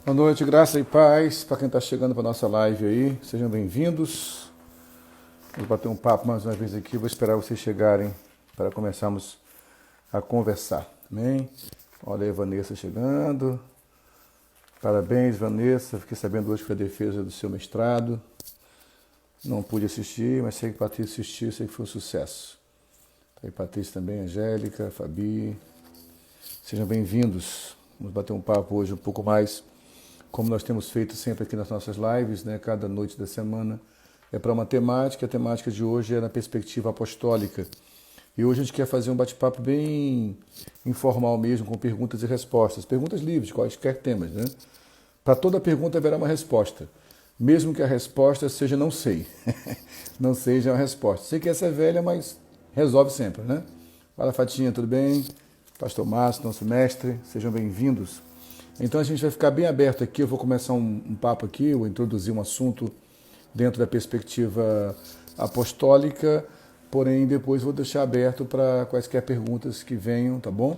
Boa noite, graça e paz para quem está chegando para a nossa live aí. Sejam bem-vindos. Vamos bater um papo mais uma vez aqui. Vou esperar vocês chegarem para começarmos a conversar. Amém? Olha aí a Vanessa chegando. Parabéns, Vanessa. Fiquei sabendo hoje que foi a defesa do seu mestrado. Não pude assistir, mas sei que Patrícia assistiu, sei que foi um sucesso. Tá aí Patrícia também, Angélica, Fabi. Sejam bem-vindos. Vamos bater um papo hoje um pouco mais, como nós temos feito sempre aqui nas nossas lives, né? Cada noite da semana é para uma temática. A temática de hoje é na perspectiva apostólica. E hoje a gente quer fazer um bate-papo bem informal mesmo, com perguntas e respostas. Perguntas livres, quaisquer temas, né? Para toda pergunta haverá uma resposta. Mesmo que a resposta seja não sei. Não seja uma resposta. Sei que essa é velha, mas resolve sempre, né? Fala, Fatinha, tudo bem? Pastor Márcio, nosso mestre, sejam bem-vindos. Então a gente vai ficar bem aberto aqui, eu vou começar um papo aqui, vou introduzir um assunto dentro da perspectiva apostólica, porém depois vou deixar aberto para quaisquer perguntas que venham, tá bom?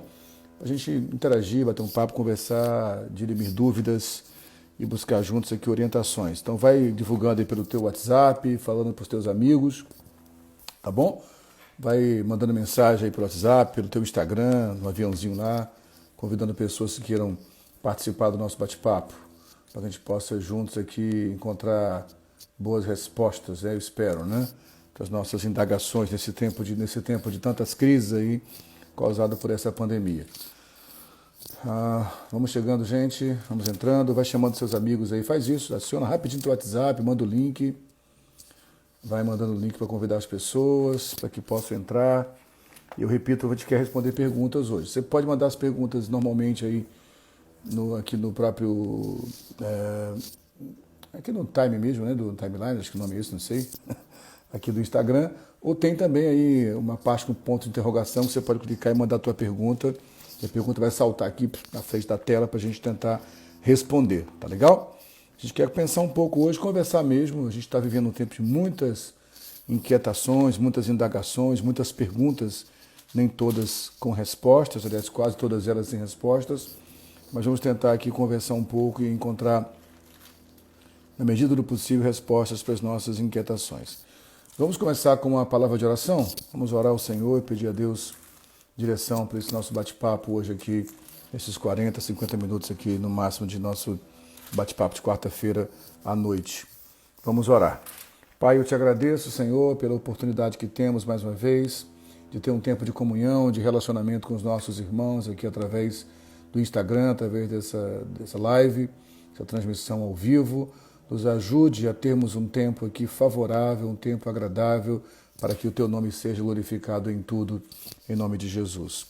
A gente interagir, bater um papo, conversar, dirimir dúvidas e buscar juntos aqui orientações. Então vai divulgando aí pelo teu WhatsApp, falando para os teus amigos, tá bom? Vai mandando mensagem aí pelo WhatsApp, pelo teu Instagram, no aviãozinho lá, convidando pessoas que queiram participar do nosso bate-papo, para que a gente possa juntos aqui encontrar boas respostas, eu espero, né? Para as nossas indagações nesse tempo de tantas crises aí causadas por essa pandemia. Vamos chegando, gente, vamos entrando, vai chamando seus amigos aí, faz isso, adiciona rapidinho teu WhatsApp, manda o link, vai mandando o link para convidar as pessoas, para que possam entrar. E eu repito, a gente quer responder perguntas hoje. Você pode mandar as perguntas normalmente aí aqui no próprio, aqui no time mesmo, né, do timeline, acho que o nome é esse, não sei, aqui do Instagram, ou tem também aí uma parte com ponto de interrogação, que você pode clicar e mandar a tua pergunta, e a pergunta vai saltar aqui na frente da tela para a gente tentar responder, tá legal? A gente quer pensar um pouco hoje, conversar mesmo, a gente está vivendo um tempo de muitas inquietações, muitas indagações, muitas perguntas, nem todas com respostas, aliás, quase todas elas sem respostas, mas vamos tentar aqui conversar um pouco e encontrar, na medida do possível, respostas para as nossas inquietações. Vamos começar com uma palavra de oração? Vamos orar ao Senhor e pedir a Deus direção para esse nosso bate-papo hoje aqui, esses 40, 50 minutos aqui no máximo de nosso bate-papo de quarta-feira à noite. Vamos orar. Pai, eu te agradeço, Senhor, pela oportunidade que temos mais uma vez de ter um tempo de comunhão, de relacionamento com os nossos irmãos aqui através do Instagram, através dessa live, essa transmissão ao vivo. Nos ajude a termos um tempo aqui favorável, um tempo agradável, para que o teu nome seja glorificado em tudo, em nome de Jesus.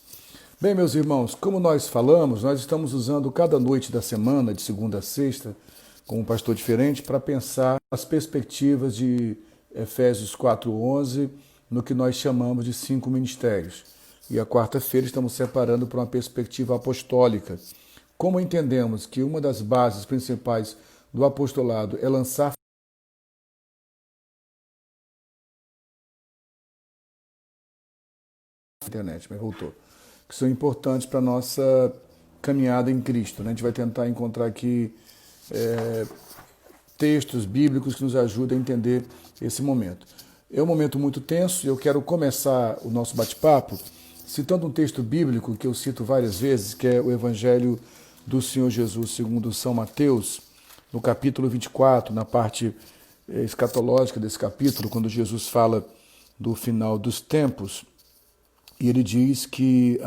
Bem, meus irmãos, como nós falamos, nós estamos usando cada noite da semana, de segunda a sexta, com um pastor diferente, para pensar as perspectivas de Efésios 4:11, no que nós chamamos de 5 ministérios. E a quarta-feira estamos separando para uma perspectiva apostólica. Como entendemos que uma das bases principais do apostolado é lançar a internet, mas voltou, que são importantes para a nossa caminhada em Cristo, né? A gente vai tentar encontrar aqui textos bíblicos que nos ajudem a entender esse momento. É um momento muito tenso e eu quero começar o nosso bate-papo citando um texto bíblico que eu cito várias vezes, que é o Evangelho do Senhor Jesus segundo São Mateus, no capítulo 24, na parte escatológica desse capítulo, quando Jesus fala do final dos tempos, e ele diz que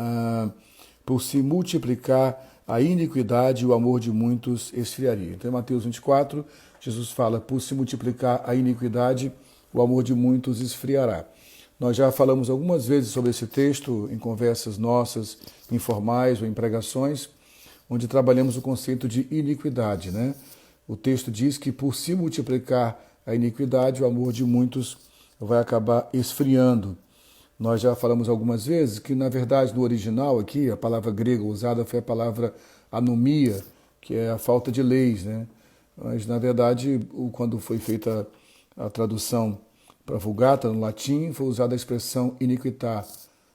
por se multiplicar a iniquidade, o amor de muitos esfriaria. Então, em Mateus 24, Jesus fala, por se multiplicar a iniquidade, o amor de muitos esfriará. Nós já falamos algumas vezes sobre esse texto em conversas nossas, informais ou em pregações, onde trabalhamos o conceito de iniquidade, né? O texto diz que por se multiplicar a iniquidade, o amor de muitos vai acabar esfriando. Nós já falamos algumas vezes que, na verdade, no original aqui, a palavra grega usada foi a palavra anomia, que é a falta de leis, né? Mas, na verdade, quando foi feita a tradução para Vulgata, no latim, foi usada a expressão iniquitar,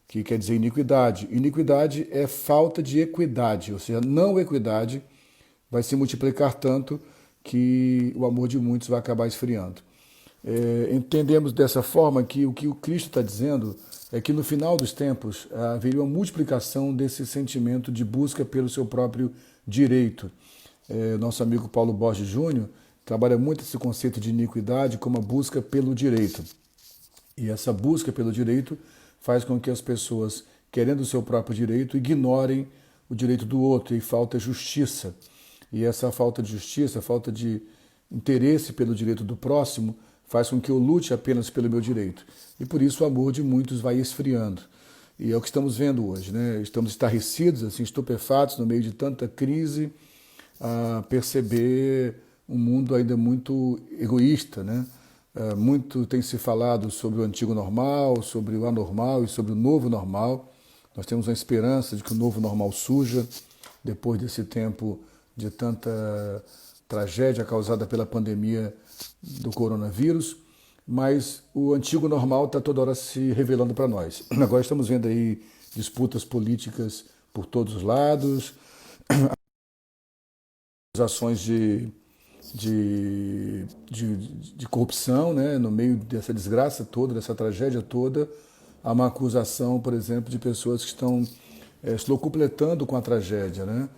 que quer dizer iniquidade. Iniquidade é falta de equidade, ou seja, não equidade vai se multiplicar tanto que o amor de muitos vai acabar esfriando. Entendemos dessa forma que o Cristo está dizendo é que no final dos tempos haveria uma multiplicação desse sentimento de busca pelo seu próprio direito. Nosso amigo Paulo Borges Júnior trabalha muito esse conceito de iniquidade como a busca pelo direito. E essa busca pelo direito faz com que as pessoas, querendo o seu próprio direito, ignorem o direito do outro e falta justiça. E essa falta de justiça, falta de interesse pelo direito do próximo, faz com que eu lute apenas pelo meu direito. E por isso o amor de muitos vai esfriando. E é o que estamos vendo hoje, né? Estamos estarrecidos, assim, estupefatos no meio de tanta crise, a perceber um mundo ainda muito egoísta, né? Muito tem se falado sobre o antigo normal, sobre o anormal e sobre o novo normal. Nós temos a esperança de que o novo normal surja depois desse tempo de tanta tragédia causada pela pandemia do coronavírus, mas o antigo normal está toda hora se revelando para nós. Agora estamos vendo aí disputas políticas por todos os lados, ações de corrupção, né? No meio dessa desgraça toda, dessa tragédia toda, há uma acusação, por exemplo, de pessoas que estão se locupletando com a tragédia, né?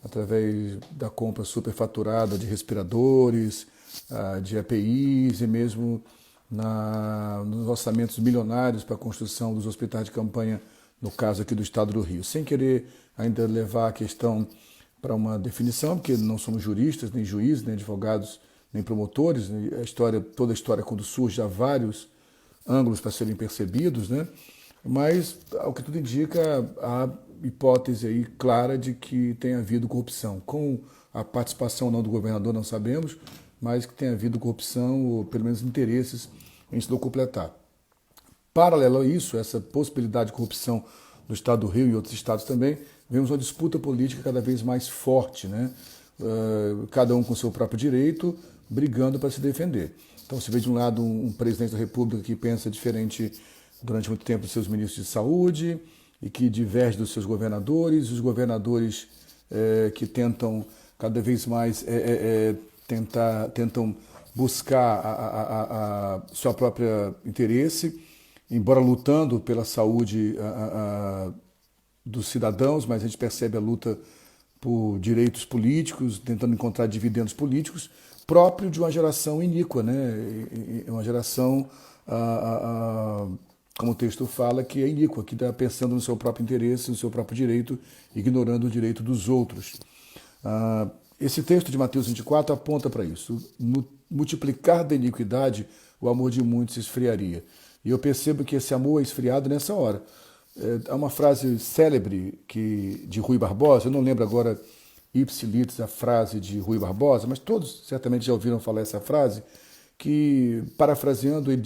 Através da compra superfaturada de respiradores, de EPIs e mesmo nos orçamentos milionários para a construção dos hospitais de campanha, no caso aqui do estado do Rio. Sem querer ainda levar a questão para uma definição, porque não somos juristas, nem juízes, nem advogados, nem promotores. Toda a história, quando surge, há vários ângulos para serem percebidos, né? Mas, ao que tudo indica, há hipótese aí clara de que tem havido corrupção. Com a participação ou não do governador, não sabemos, mas que tem havido corrupção, ou pelo menos interesses em se locupletar. Paralelo a isso, essa possibilidade de corrupção no estado do Rio e outros estados também, vemos uma disputa política cada vez mais forte, né? Cada um com seu próprio direito, brigando para se defender. Então se vê de um lado um presidente da República que pensa diferente durante muito tempo dos seus ministros de saúde e que diverge dos seus governadores, os governadores que tentam cada vez mais tentam buscar a seu próprio interesse, embora lutando pela saúde dos cidadãos, mas a gente percebe a luta por direitos políticos, tentando encontrar dividendos políticos, próprio de uma geração iníqua, né? Uma geração, como o texto fala, que é iníqua, que está pensando no seu próprio interesse, no seu próprio direito, ignorando o direito dos outros. Esse texto de Mateus 24 aponta para isso. No multiplicar da iniquidade, o amor de muitos se esfriaria. E eu percebo que esse amor é esfriado nessa hora. Há uma frase célebre de Rui Barbosa, eu não lembro agora ipsilitris a frase de Rui Barbosa, mas todos certamente já ouviram falar essa frase, que, parafraseando, ele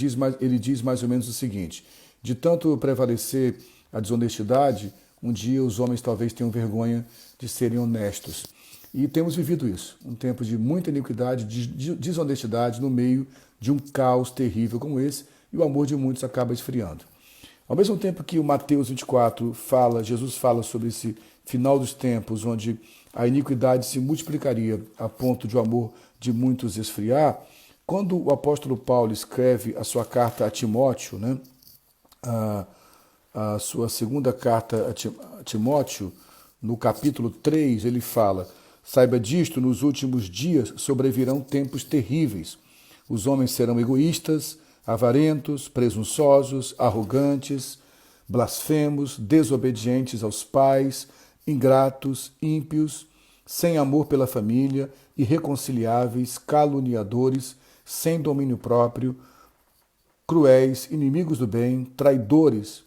diz mais ou menos o seguinte: de tanto prevalecer a desonestidade, um dia os homens talvez tenham vergonha de serem honestos. E temos vivido isso, um tempo de muita iniquidade, de desonestidade no meio de um caos terrível como esse, e o amor de muitos acaba esfriando. Ao mesmo tempo que o Mateus 24 Jesus fala sobre esse final dos tempos, onde a iniquidade se multiplicaria a ponto de o amor de muitos esfriar, quando o apóstolo Paulo escreve a sua carta a Timóteo, né, a sua segunda carta a Timóteo, no capítulo 3, ele fala: saiba disto, nos últimos dias sobrevirão tempos terríveis. Os homens serão egoístas, avarentos, presunçosos, arrogantes, blasfemos, desobedientes aos pais, ingratos, ímpios, sem amor pela família, irreconciliáveis, caluniadores, sem domínio próprio, cruéis, inimigos do bem, traidores,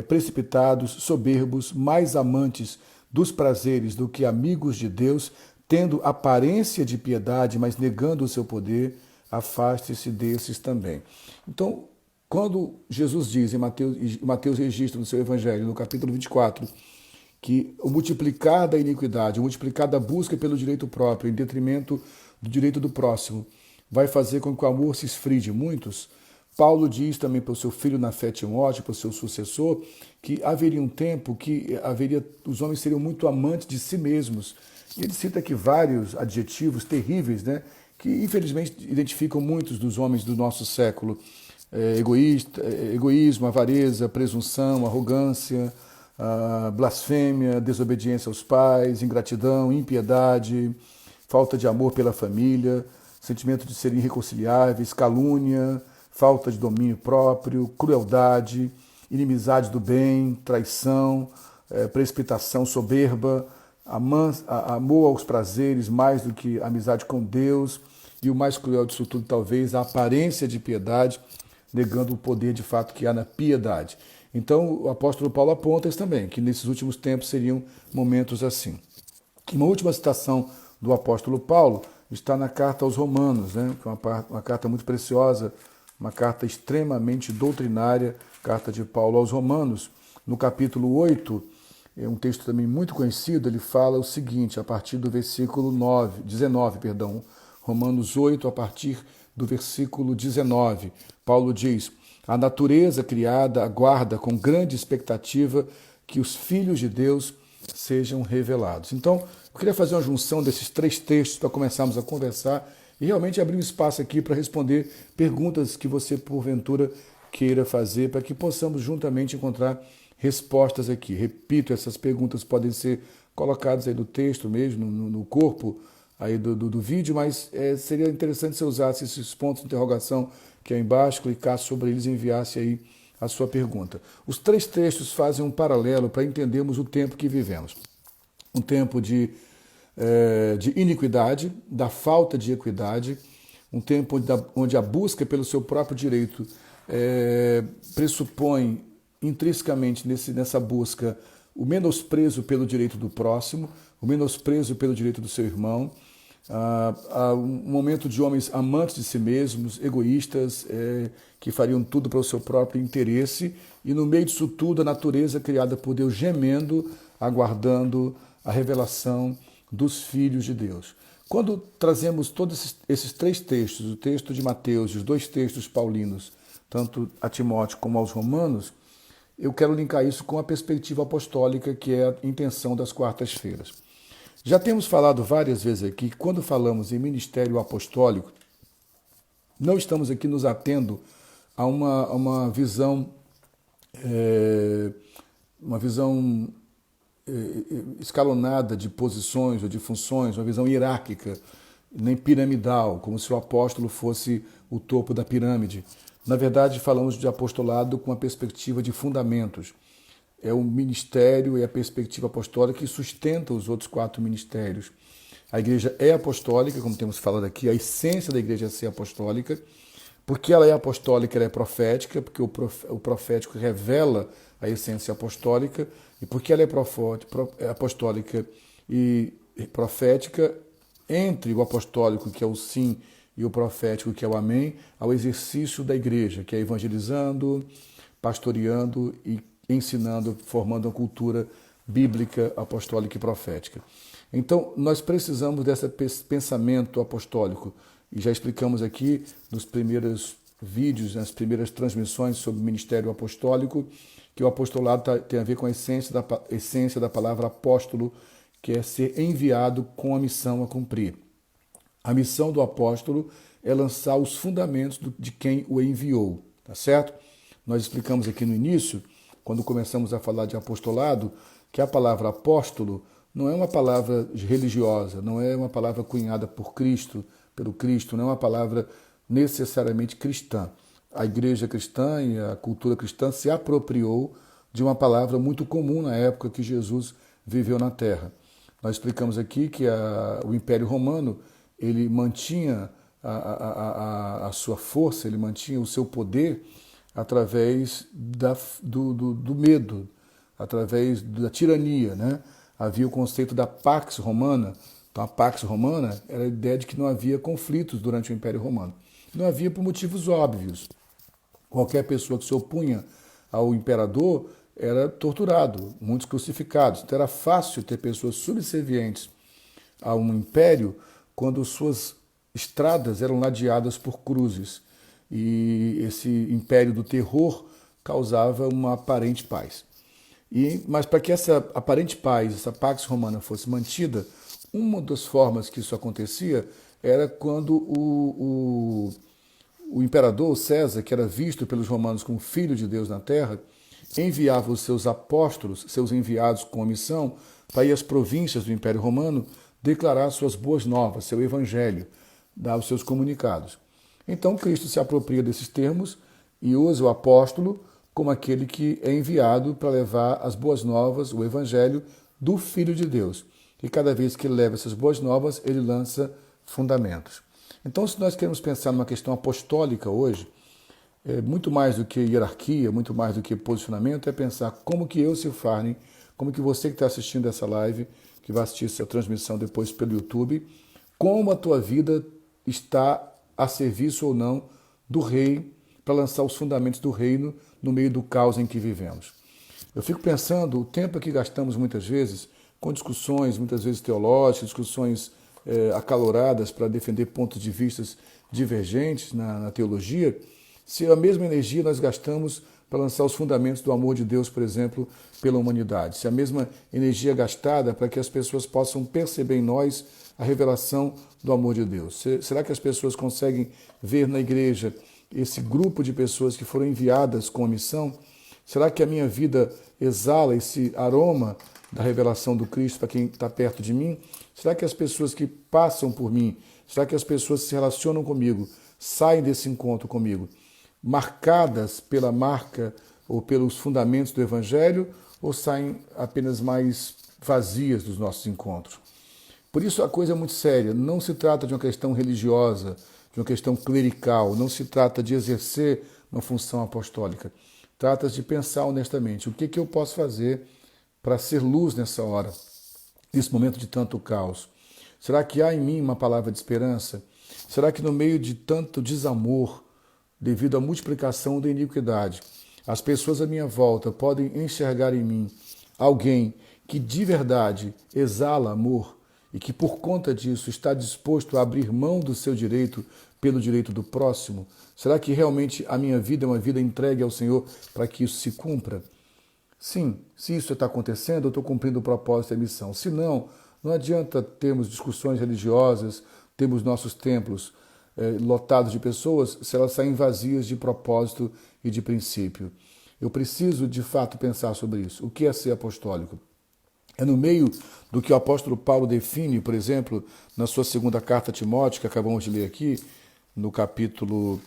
precipitados, soberbos, mais amantes dos prazeres do que amigos de Deus, tendo aparência de piedade, mas negando o seu poder, afaste-se desses também. Então, quando Jesus diz, Mateus registra no seu Evangelho, no capítulo 24, que o multiplicar da iniquidade, o multiplicar da busca pelo direito próprio, em detrimento do direito do próximo, vai fazer com que o amor se esfrie de muitos, Paulo diz também para o seu filho na fé Timóteo, para o seu sucessor, que haveria um tempo que os homens seriam muito amantes de si mesmos. E ele cita aqui vários adjetivos terríveis, né, que infelizmente identificam muitos dos homens do nosso século. Egoísmo, avareza, presunção, arrogância, blasfêmia, desobediência aos pais, ingratidão, impiedade, falta de amor pela família, sentimento de serem irreconciliáveis, calúnia, falta de domínio próprio, crueldade, inimizade do bem, traição, precipitação, soberba, amor aos prazeres mais do que amizade com Deus, e o mais cruel disso tudo, talvez, a aparência de piedade, negando o poder de fato que há na piedade. Então, o apóstolo Paulo aponta isso também, que nesses últimos tempos seriam momentos assim. Uma última citação do apóstolo Paulo está na carta aos Romanos, né? Que é uma carta muito preciosa, uma carta extremamente doutrinária, carta de Paulo aos Romanos. No capítulo 8, é um texto também muito conhecido, ele fala o seguinte, a partir do versículo 19, Romanos 8, a partir do versículo 19, Paulo diz: a natureza criada aguarda com grande expectativa que os filhos de Deus sejam revelados. Então, eu queria fazer uma junção desses três textos para começarmos a conversar e realmente abrir um espaço aqui para responder perguntas que você, porventura, queira fazer, para que possamos juntamente encontrar respostas aqui. Repito, essas perguntas podem ser colocadas aí no texto mesmo, no corpo aí do vídeo, mas seria interessante se eu usasse esses pontos de interrogação que é embaixo, clicasse sobre eles e enviasse aí a sua pergunta. Os três textos fazem um paralelo para entendermos o tempo que vivemos. Um tempo de iniquidade, da falta de equidade, um tempo onde a busca pelo seu próprio direito pressupõe intrinsecamente nessa busca o menosprezo pelo direito do próximo, o menosprezo pelo direito do seu irmão, um momento de homens amantes de si mesmos, egoístas, que fariam tudo para o seu próprio interesse, e no meio disso tudo a natureza criada por Deus gemendo, aguardando a revelação dos filhos de Deus. Quando trazemos todos esses três textos, o texto de Mateus e os dois textos paulinos, tanto a Timóteo como aos Romanos, eu quero linkar isso com a perspectiva apostólica, que é a intenção das quartas-feiras. Já temos falado várias vezes aqui que quando falamos em ministério apostólico, não estamos aqui nos atendo a uma visão escalonada de posições ou de funções, uma visão hierárquica, nem piramidal, como se o apóstolo fosse o topo da pirâmide. Na verdade, falamos de apostolado com a perspectiva de fundamentos. É o ministério e a perspectiva apostólica que sustenta os outros 4 ministérios. A igreja é apostólica, como temos falado aqui, a essência da igreja é ser apostólica. Porque ela é apostólica, ela é profética, porque o profético revela a essência apostólica, e porque ela é apostólica e profética, entre o apostólico, que é o sim, e o profético, que é o amém, ao exercício da igreja, que é evangelizando, pastoreando e ensinando, formando uma cultura bíblica, apostólica e profética. Então, nós precisamos desse pensamento apostólico, e já explicamos aqui nos primeiros vídeos, nas primeiras transmissões sobre o ministério apostólico, que o apostolado tem a ver com a essência da palavra apóstolo, que é ser enviado com a missão a cumprir. A missão do apóstolo é lançar os fundamentos de quem o enviou, tá certo? Nós explicamos aqui no início, quando começamos a falar de apostolado, que a palavra apóstolo não é uma palavra religiosa, não é uma palavra cunhada por Cristo, pelo Cristo, não é uma palavra necessariamente cristã. A igreja cristã e a cultura cristã se apropriou de uma palavra muito comum na época que Jesus viveu na Terra. Nós explicamos aqui que o Império Romano ele mantinha a sua força, ele mantinha o seu poder através do medo, através da tirania, né? Havia o conceito da Pax Romana. Então, a Pax Romana era a ideia de que não havia conflitos durante o Império Romano. Não havia por motivos óbvios. Qualquer pessoa que se opunha ao imperador era torturado, muitos crucificados. Então, era fácil ter pessoas subservientes a um império quando suas estradas eram ladeadas por cruzes. e esse império do terror causava uma aparente paz. Mas para que essa aparente paz, essa Pax Romana fosse mantida, uma das formas que isso acontecia era quando o imperador César, que era visto pelos romanos como filho de Deus na terra, enviava os seus apóstolos, seus enviados com a missão, para ir às províncias do Império Romano declarar suas boas novas, seu evangelho, dar os seus comunicados. Então Cristo se apropria desses termos e usa o apóstolo como aquele que é enviado para levar as boas novas, o evangelho do Filho de Deus. E cada vez que ele leva essas boas novas, ele lança fundamentos. Então, se nós queremos pensar numa questão apostólica hoje, muito mais do que hierarquia, muito mais do que posicionamento, é pensar como que eu, Silfarne, como que você que está assistindo essa live, que vai assistir essa transmissão depois pelo YouTube, como a tua vida está a serviço ou não do rei, para lançar os fundamentos do reino no meio do caos em que vivemos. Eu fico pensando o tempo que gastamos muitas vezes com discussões, muitas vezes teológicas, discussões acaloradas para defender pontos de vista divergentes na teologia, se a mesma energia nós gastamos para lançar os fundamentos do amor de Deus, por exemplo, pela humanidade. Se a mesma energia é gastada para que as pessoas possam perceber em nós a revelação do amor de Deus. Será que as pessoas conseguem ver na igreja esse grupo de pessoas que foram enviadas com a missão? Será que a minha vida exala esse aroma da revelação do Cristo para quem está perto de mim? Será que as pessoas que passam por mim, será que as pessoas que se relacionam comigo, saem desse encontro comigo marcadas pela marca ou pelos fundamentos do Evangelho, ou saem apenas mais vazias dos nossos encontros? Por isso a coisa é muito séria. Não se trata de uma questão religiosa, de uma questão clerical, não se trata de exercer uma função apostólica. Trata-se de pensar honestamente o que eu posso fazer para ser luz nessa hora, nesse momento de tanto caos. Será que há em mim uma palavra de esperança? Será que no meio de tanto desamor, devido à multiplicação da iniquidade, as pessoas à minha volta podem enxergar em mim alguém que de verdade exala amor e que por conta disso está disposto a abrir mão do seu direito pelo direito do próximo? Será que realmente a minha vida é uma vida entregue ao Senhor para que isso se cumpra? Sim, se isso está acontecendo, eu estou cumprindo o propósito e a missão. Se não, não adianta termos discussões religiosas, termos nossos templos lotados de pessoas, se elas saem vazias de propósito e de princípio. Eu preciso, de fato, pensar sobre isso. O que é ser apostólico? É no meio do que o apóstolo Paulo define, por exemplo, na sua segunda carta a Timóteo, que acabamos de ler aqui, no capítulo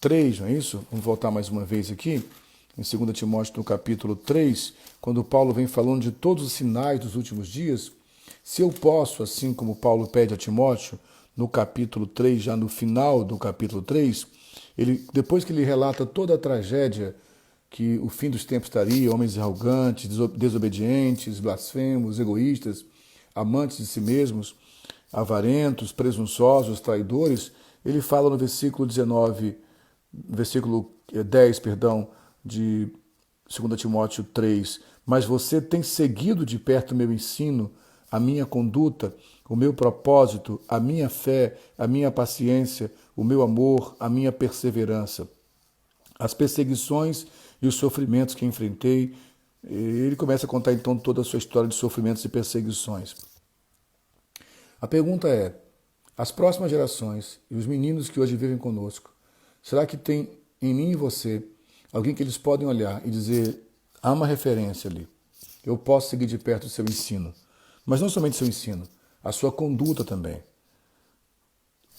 3, não é isso? Vamos voltar mais uma vez aqui. Em 2 Timóteo, no capítulo 3, quando Paulo vem falando de todos os sinais dos últimos dias, se eu posso, assim como Paulo pede a Timóteo, no capítulo 3, já no final do capítulo 3, depois que ele relata toda a tragédia que o fim dos tempos estaria, homens arrogantes, desobedientes, blasfemos, egoístas, amantes de si mesmos, avarentos, presunçosos, traidores, ele fala no versículo 19, versículo 10, perdão, de 2 Timóteo 3, mas você tem seguido de perto o meu ensino, a minha conduta, o meu propósito, a minha fé, a minha paciência, o meu amor, a minha perseverança, as perseguições e os sofrimentos que enfrentei. Ele começa a contar então toda a sua história de sofrimentos e perseguições. A pergunta é, as próximas gerações e os meninos que hoje vivem conosco, será que tem em mim e você alguém que eles podem olhar e dizer, há uma referência ali, eu posso seguir de perto o seu ensino, mas não somente o seu ensino, a sua conduta também,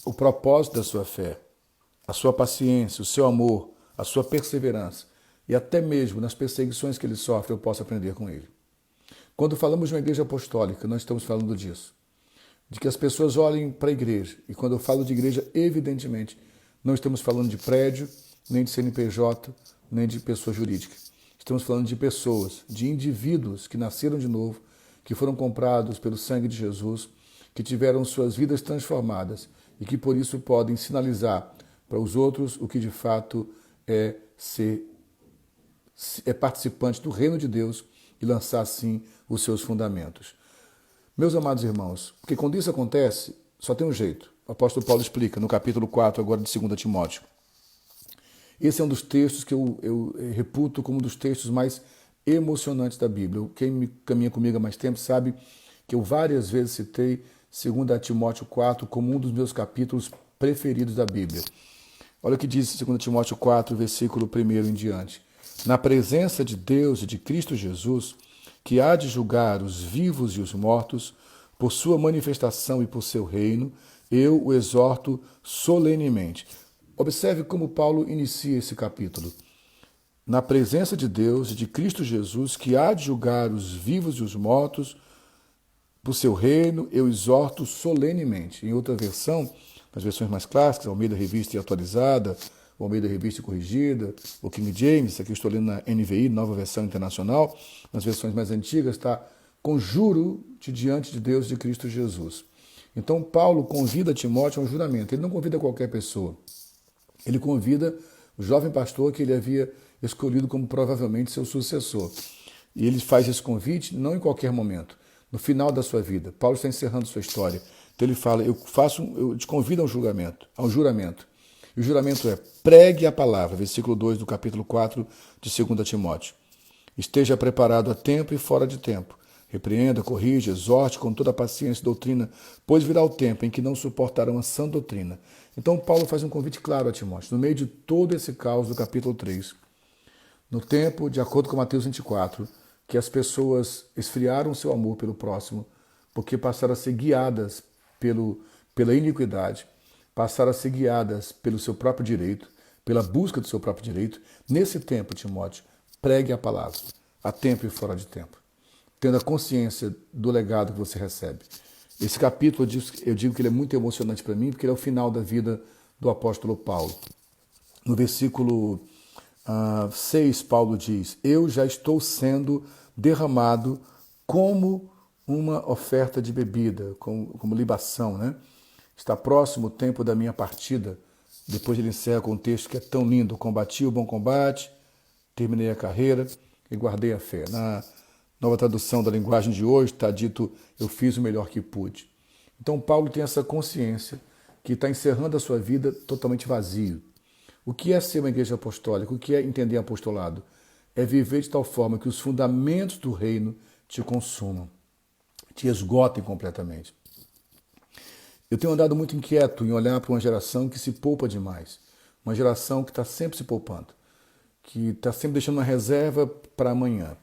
o propósito da sua fé, a sua paciência, o seu amor, a sua perseverança, e até mesmo nas perseguições que ele sofre, eu posso aprender com ele. Quando falamos de uma igreja apostólica, nós estamos falando disso, de que as pessoas olhem para a igreja, e quando eu falo de igreja, evidentemente, não estamos falando de prédio, nem de CNPJ, nem de pessoa jurídica. Estamos falando de pessoas, de indivíduos que nasceram de novo, que foram comprados pelo sangue de Jesus, que tiveram suas vidas transformadas e que por isso podem sinalizar para os outros o que de fato é participante do reino de Deus e lançar assim os seus fundamentos. Meus amados irmãos, porque quando isso acontece, só tem um jeito. O apóstolo Paulo explica no capítulo 4 agora de 2 Timóteo. Esse é um dos textos que eu reputo como um dos textos mais emocionantes da Bíblia. Quem caminha comigo há mais tempo sabe que eu várias vezes citei 2 Timóteo 4 como um dos meus capítulos preferidos da Bíblia. Olha o que diz 2 Timóteo 4, versículo 1 em diante. Na presença de Deus e de Cristo Jesus, que há de julgar os vivos e os mortos, por sua manifestação e por seu reino, eu o exorto solenemente. Observe como Paulo inicia esse capítulo. Na presença de Deus e de Cristo Jesus, que há de julgar os vivos e os mortos, por seu reino, eu exorto solenemente. Em outra versão, nas versões mais clássicas, Almeida Revista e Atualizada, Almeida Revista e Corrigida, o King James, aqui eu estou lendo na NVI, Nova Versão Internacional, nas versões mais antigas está conjuro-te diante de Deus e de Cristo Jesus. Então Paulo convida Timóteo a um juramento. Ele não convida qualquer pessoa. Ele convida o jovem pastor que ele havia escolhido como provavelmente seu sucessor. E ele faz esse convite não em qualquer momento, no final da sua vida. Paulo está encerrando sua história. Então ele fala, eu te convido a um juramento. E o juramento é, pregue a palavra, versículo 2 do capítulo 4 de 2 Timóteo. Esteja preparado a tempo e fora de tempo. Repreenda, corrija, exorte com toda a paciência e doutrina, pois virá o tempo em que não suportarão a sã doutrina. Então Paulo faz um convite claro a Timóteo, no meio de todo esse caos do capítulo 3, no tempo, de acordo com Mateus 24, que as pessoas esfriaram seu amor pelo próximo, porque passaram a ser guiadas pela iniquidade, passaram a ser guiadas pelo seu próprio direito, pela busca do seu próprio direito. Nesse tempo, Timóteo, pregue a palavra, a tempo e fora de tempo, tendo a consciência do legado que você recebe. Esse capítulo, eu digo que ele é muito emocionante para mim, porque ele é o final da vida do apóstolo Paulo. No versículo 6, Paulo diz, eu já estou sendo derramado como uma oferta de bebida, como libação, né? Está próximo o tempo da minha partida. Depois ele encerra com um texto que é tão lindo, combati o bom combate, terminei a carreira e guardei a fé. Na nova tradução da linguagem de hoje está dito, eu fiz o melhor que pude. Então Paulo tem essa consciência que está encerrando a sua vida totalmente vazio. O que é ser uma igreja apostólica? O que é entender apostolado? É viver de tal forma que os fundamentos do reino te consumam, te esgotem completamente. Eu tenho andado muito inquieto em olhar para uma geração que se poupa demais. Uma geração que está sempre se poupando, que está sempre deixando uma reserva para amanhã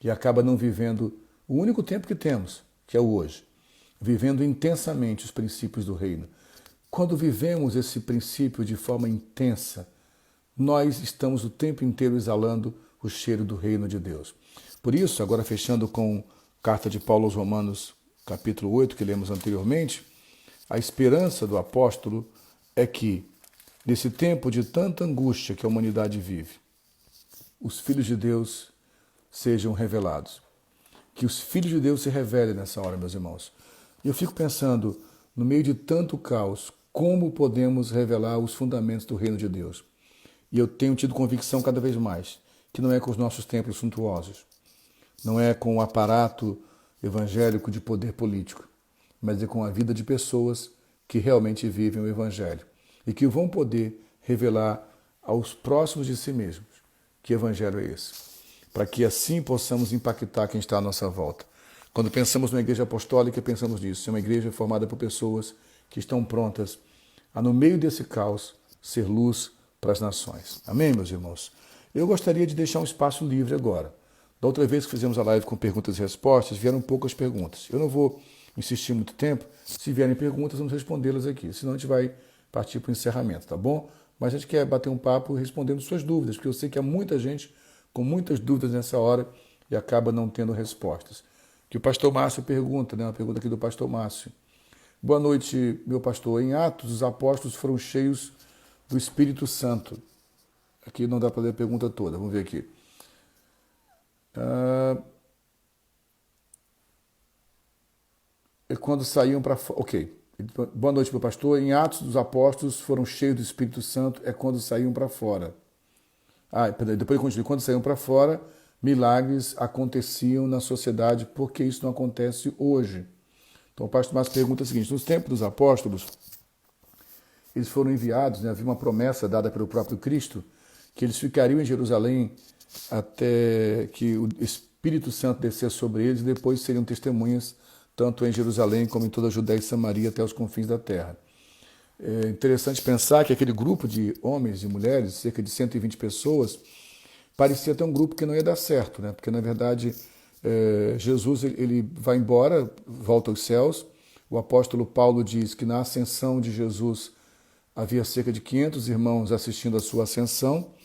e acaba não vivendo o único tempo que temos, que é o hoje. Vivendo intensamente os princípios do reino. Quando vivemos esse princípio de forma intensa, nós estamos o tempo inteiro exalando o cheiro do reino de Deus. Por isso, agora fechando com a carta de Paulo aos Romanos, capítulo 8, que lemos anteriormente, a esperança do apóstolo é que, nesse tempo de tanta angústia que a humanidade vive, os filhos de Deus sejam revelados. Que os filhos de Deus se revelem nessa hora, meus irmãos. E eu fico pensando, no meio de tanto caos, como podemos revelar os fundamentos do reino de Deus? E eu tenho tido convicção cada vez mais que não é com os nossos templos suntuosos, não é com o aparato evangélico de poder político, mas é com a vida de pessoas que realmente vivem o evangelho e que vão poder revelar aos próximos de si mesmos que evangelho é esse, para que assim possamos impactar quem está à nossa volta. Quando pensamos numa igreja apostólica, pensamos nisso, é uma igreja formada por pessoas que estão prontas a, no meio desse caos, ser luz para as nações. Amém, meus irmãos? Eu gostaria de deixar um espaço livre agora. Da outra vez que fizemos a live com perguntas e respostas, vieram poucas perguntas. Eu não vou insistir muito tempo. Se vierem perguntas, vamos respondê-las aqui. Senão a gente vai partir para o encerramento, tá bom? Mas a gente quer bater um papo respondendo suas dúvidas, porque eu sei que há muita gente com muitas dúvidas nessa hora e acaba não tendo respostas. Que o pastor Márcio pergunta, né? Uma pergunta aqui do pastor Márcio. Boa noite, meu pastor. Em Atos, os apóstolos foram cheios do Espírito Santo. Aqui não dá para ler a pergunta toda, vamos ver aqui. Quando saíam para fora. Ok. Boa noite, meu pastor. Em Atos dos Apóstolos foram cheios do Espírito Santo, é quando saíam para fora. Depois ele continua. Quando saíam para fora, milagres aconteciam na sociedade, porque isso não acontece hoje. Então o pastor Márcio pergunta o seguinte: nos tempos dos apóstolos, eles foram enviados, né? Havia uma promessa dada pelo próprio Cristo, que eles ficariam em Jerusalém até que o Espírito Santo descesse sobre eles e depois seriam testemunhas tanto em Jerusalém como em toda a Judéia e Samaria até os confins da terra. É interessante pensar que aquele grupo de homens e mulheres, cerca de 120 pessoas, parecia ter um grupo que não ia dar certo, né? Porque na verdade Jesus ele vai embora, volta aos céus. O apóstolo Paulo diz que na ascensão de Jesus havia cerca de 500 irmãos assistindo à sua ascensão.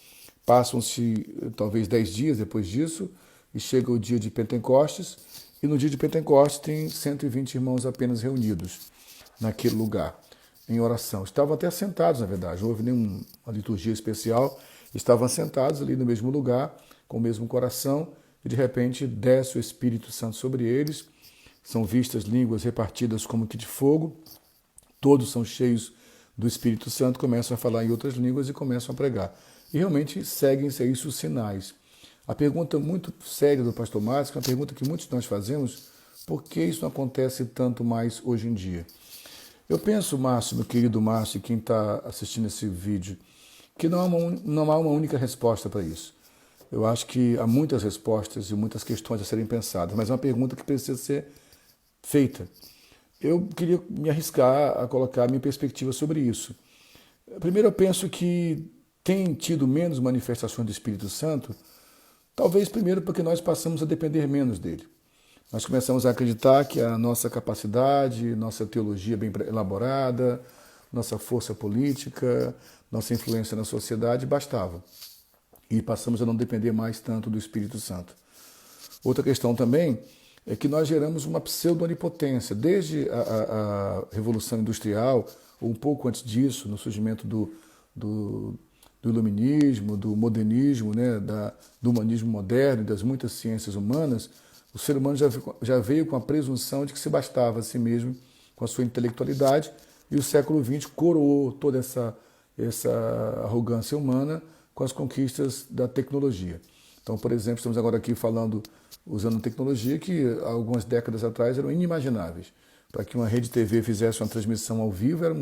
Passam-se talvez 10 dias depois disso e chega o dia de Pentecostes. E no dia de Pentecostes tem 120 irmãos apenas reunidos naquele lugar, em oração. Estavam até sentados, na verdade, não houve nenhuma liturgia especial. Estavam sentados ali no mesmo lugar, com o mesmo coração, e de repente desce o Espírito Santo sobre eles. São vistas línguas repartidas como que de fogo. Todos são cheios do Espírito Santo, começam a falar em outras línguas e começam a pregar. E realmente seguem-se a isso os sinais. A pergunta muito séria do pastor Márcio, que é uma pergunta que muitos de nós fazemos, por que isso não acontece tanto mais hoje em dia? Eu penso, Márcio, meu querido Márcio, e quem está assistindo esse vídeo, que não há uma única resposta para isso. Eu acho que há muitas respostas e muitas questões a serem pensadas, mas é uma pergunta que precisa ser feita. Eu queria me arriscar a colocar a minha perspectiva sobre isso. Primeiro, eu penso que tem tido menos manifestações do Espírito Santo, talvez primeiro porque nós passamos a depender menos dele. Nós começamos a acreditar que a nossa capacidade, nossa teologia bem elaborada, nossa força política, nossa influência na sociedade bastava. E passamos a não depender mais tanto do Espírito Santo. Outra questão também é que nós geramos uma pseudo-onipotência. Desde a Revolução Industrial, ou um pouco antes disso, no surgimento do iluminismo, do modernismo, né, do humanismo moderno e das muitas ciências humanas, o ser humano já veio com a presunção de que se bastava a si mesmo com a sua intelectualidade, e o século XX coroou toda essa arrogância humana com as conquistas da tecnologia. Então, por exemplo, estamos agora aqui usando tecnologia que há algumas décadas atrás eram inimagináveis. Para que uma rede TV fizesse uma transmissão ao vivo era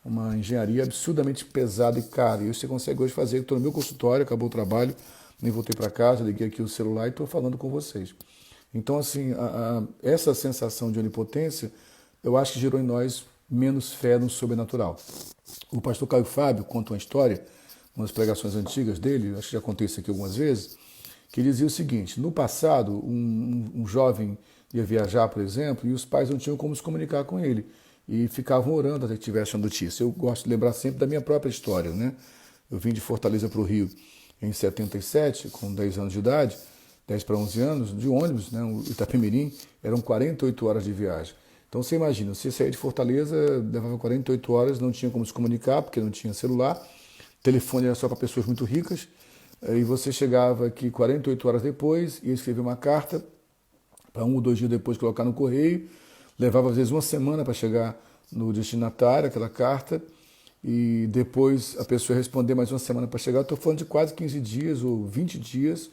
uma engenharia absurdamente pesada e cara. E você consegue hoje fazer. Estou no meu consultório, acabou o trabalho, nem voltei para casa, liguei aqui o celular e estou falando com vocês. Então, assim, essa sensação de onipotência, eu acho que gerou em nós menos fé no sobrenatural. O pastor Caio Fábio conta uma história, umas pregações antigas dele, acho que já contei isso aqui algumas vezes, que ele dizia o seguinte: no passado, um jovem ia viajar, por exemplo, e os pais não tinham como se comunicar com ele, e ficavam orando até que tivesse a notícia. Eu gosto de lembrar sempre da minha própria história, né? Eu vim de Fortaleza para o Rio em 77, com 10 anos de idade, 10 para 11 anos, de ônibus, né? O Itapemirim, eram 48 horas de viagem. Então você imagina, você saía de Fortaleza, levava 48 horas, não tinha como se comunicar, porque não tinha celular, telefone era só para pessoas muito ricas, e você chegava aqui 48 horas depois, ia escrever uma carta, para 1 ou 2 dias depois colocar no correio, levava às vezes uma semana para chegar no destinatário, aquela carta, e depois a pessoa responder mais uma semana para chegar. Estou falando de quase 15 dias ou 20 dias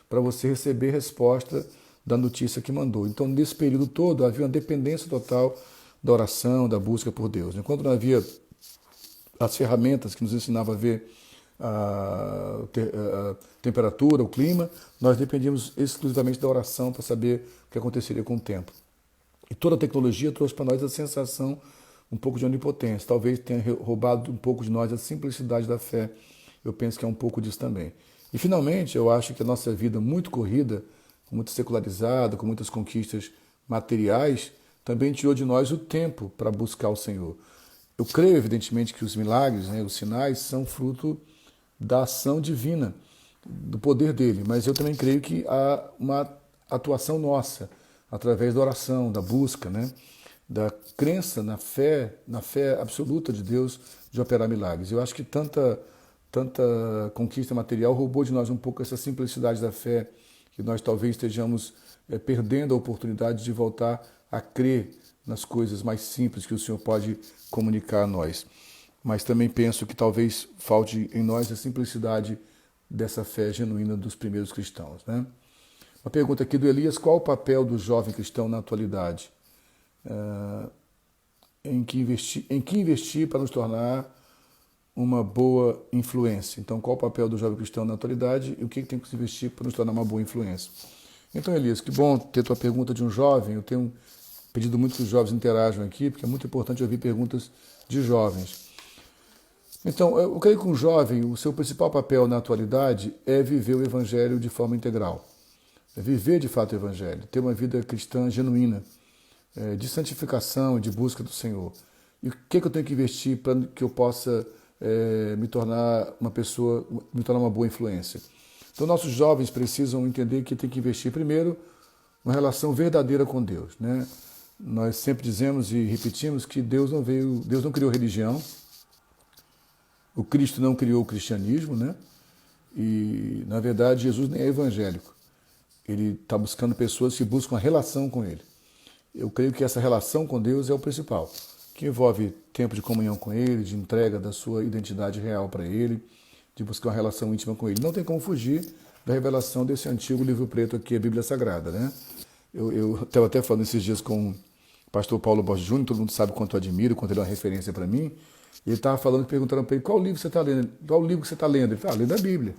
para você receber resposta da notícia que mandou. Então, nesse período todo, havia uma dependência total da oração, da busca por Deus. Enquanto não havia as ferramentas que nos ensinavam a ver a temperatura, o clima, nós dependíamos exclusivamente da oração para saber o que aconteceria com o tempo. E toda a tecnologia trouxe para nós a sensação um pouco de onipotência. Talvez tenha roubado um pouco de nós a simplicidade da fé. Eu penso que é um pouco disso também. E, finalmente, eu acho que a nossa vida muito corrida, muito secularizada, com muitas conquistas materiais, também tirou de nós o tempo para buscar o Senhor. Eu creio, evidentemente, que os milagres, né, os sinais, são fruto da ação divina, do poder dele, mas eu também creio que há uma atuação nossa, através da oração, da busca, né, da crença na fé absoluta de Deus de operar milagres. Eu acho que tanta conquista material roubou de nós um pouco essa simplicidade da fé, que nós talvez estejamos perdendo a oportunidade de voltar a crer nas coisas mais simples que o Senhor pode comunicar a nós. Mas também penso que talvez falte em nós a simplicidade dessa fé genuína dos primeiros cristãos, né? Uma pergunta aqui do Elias: qual o papel do jovem cristão na atualidade? Em que investir para nos tornar uma boa influência. Então, qual o papel do jovem cristão na atualidade e o que tem que se investir para nos tornar uma boa influência? Então, Elias, que bom ter tua pergunta de um jovem. Eu tenho pedido muito que os jovens interajam aqui, porque é muito importante ouvir perguntas de jovens. Então, eu creio que um jovem, o seu principal papel na atualidade é viver o Evangelho de forma integral. É viver de fato o Evangelho, ter uma vida cristã genuína, de santificação, de busca do Senhor. E o que eu tenho que investir para que eu possa me tornar uma pessoa, me tornar uma boa influência? Então, nossos jovens precisam entender que tem que investir primeiro uma relação verdadeira com Deus, né? Nós sempre dizemos e repetimos que Deus não criou religião, o Cristo não criou o cristianismo, né? E, na verdade, Jesus nem é evangélico. Ele está buscando pessoas que buscam a relação com Ele. Eu creio que essa relação com Deus é o principal, que envolve tempo de comunhão com Ele, de entrega da sua identidade real para Ele, de buscar uma relação íntima com Ele. Não tem como fugir da revelação desse antigo livro preto aqui, a Bíblia Sagrada, né? Eu estava até falando esses dias com o pastor Paulo Borges Júnior, todo mundo sabe quanto eu admiro, quanto ele é uma referência para mim. Ele estava falando, perguntando para ele, qual livro você está lendo? Qual livro que você está lendo? Ele falou, lendo a Bíblia.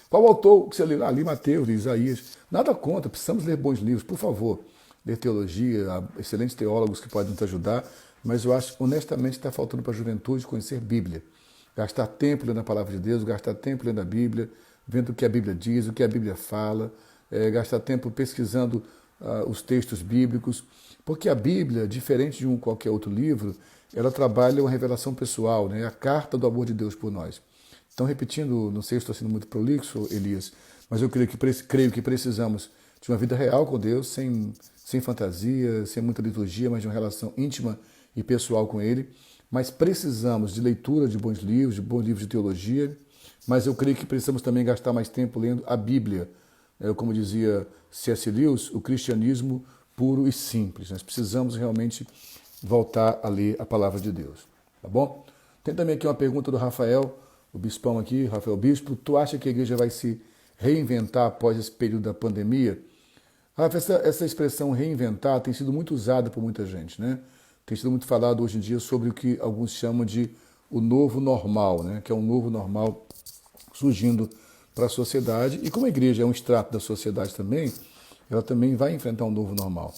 Qual autor que você leu? Li Mateus, li Isaías. Nada contra, precisamos ler bons livros, por favor. Ler teologia, há excelentes teólogos que podem nos ajudar, mas eu acho, honestamente, está faltando para a juventude conhecer Bíblia. Gastar tempo lendo a palavra de Deus, gastar tempo lendo a Bíblia, vendo o que a Bíblia diz, o que a Bíblia fala, gastar tempo pesquisando os textos bíblicos, porque a Bíblia, diferente de qualquer outro livro, ela trabalha uma revelação pessoal, né? A carta do amor de Deus por nós. Então, repetindo, não sei se estou sendo muito prolixo, Elias, mas eu creio que precisamos de uma vida real com Deus, sem fantasia, sem muita liturgia, mas de uma relação íntima e pessoal com Ele. Mas precisamos de leitura de bons livros de teologia, mas eu creio que precisamos também gastar mais tempo lendo a Bíblia. Como dizia C.S. Lewis, o cristianismo puro e simples. Nós precisamos realmente voltar a ler a palavra de Deus. Tá bom? Tem também aqui uma pergunta do Rafael, o bispão aqui, Rafael Bispo. Tu acha que a igreja vai se reinventar após esse período da pandemia? Rafa, essa expressão reinventar tem sido muito usada por muita gente, né? Tem sido muito falado hoje em dia sobre o que alguns chamam de o novo normal, né? Que é um novo normal surgindo para a sociedade. E como a igreja é um extrato da sociedade também, ela também vai enfrentar um novo normal.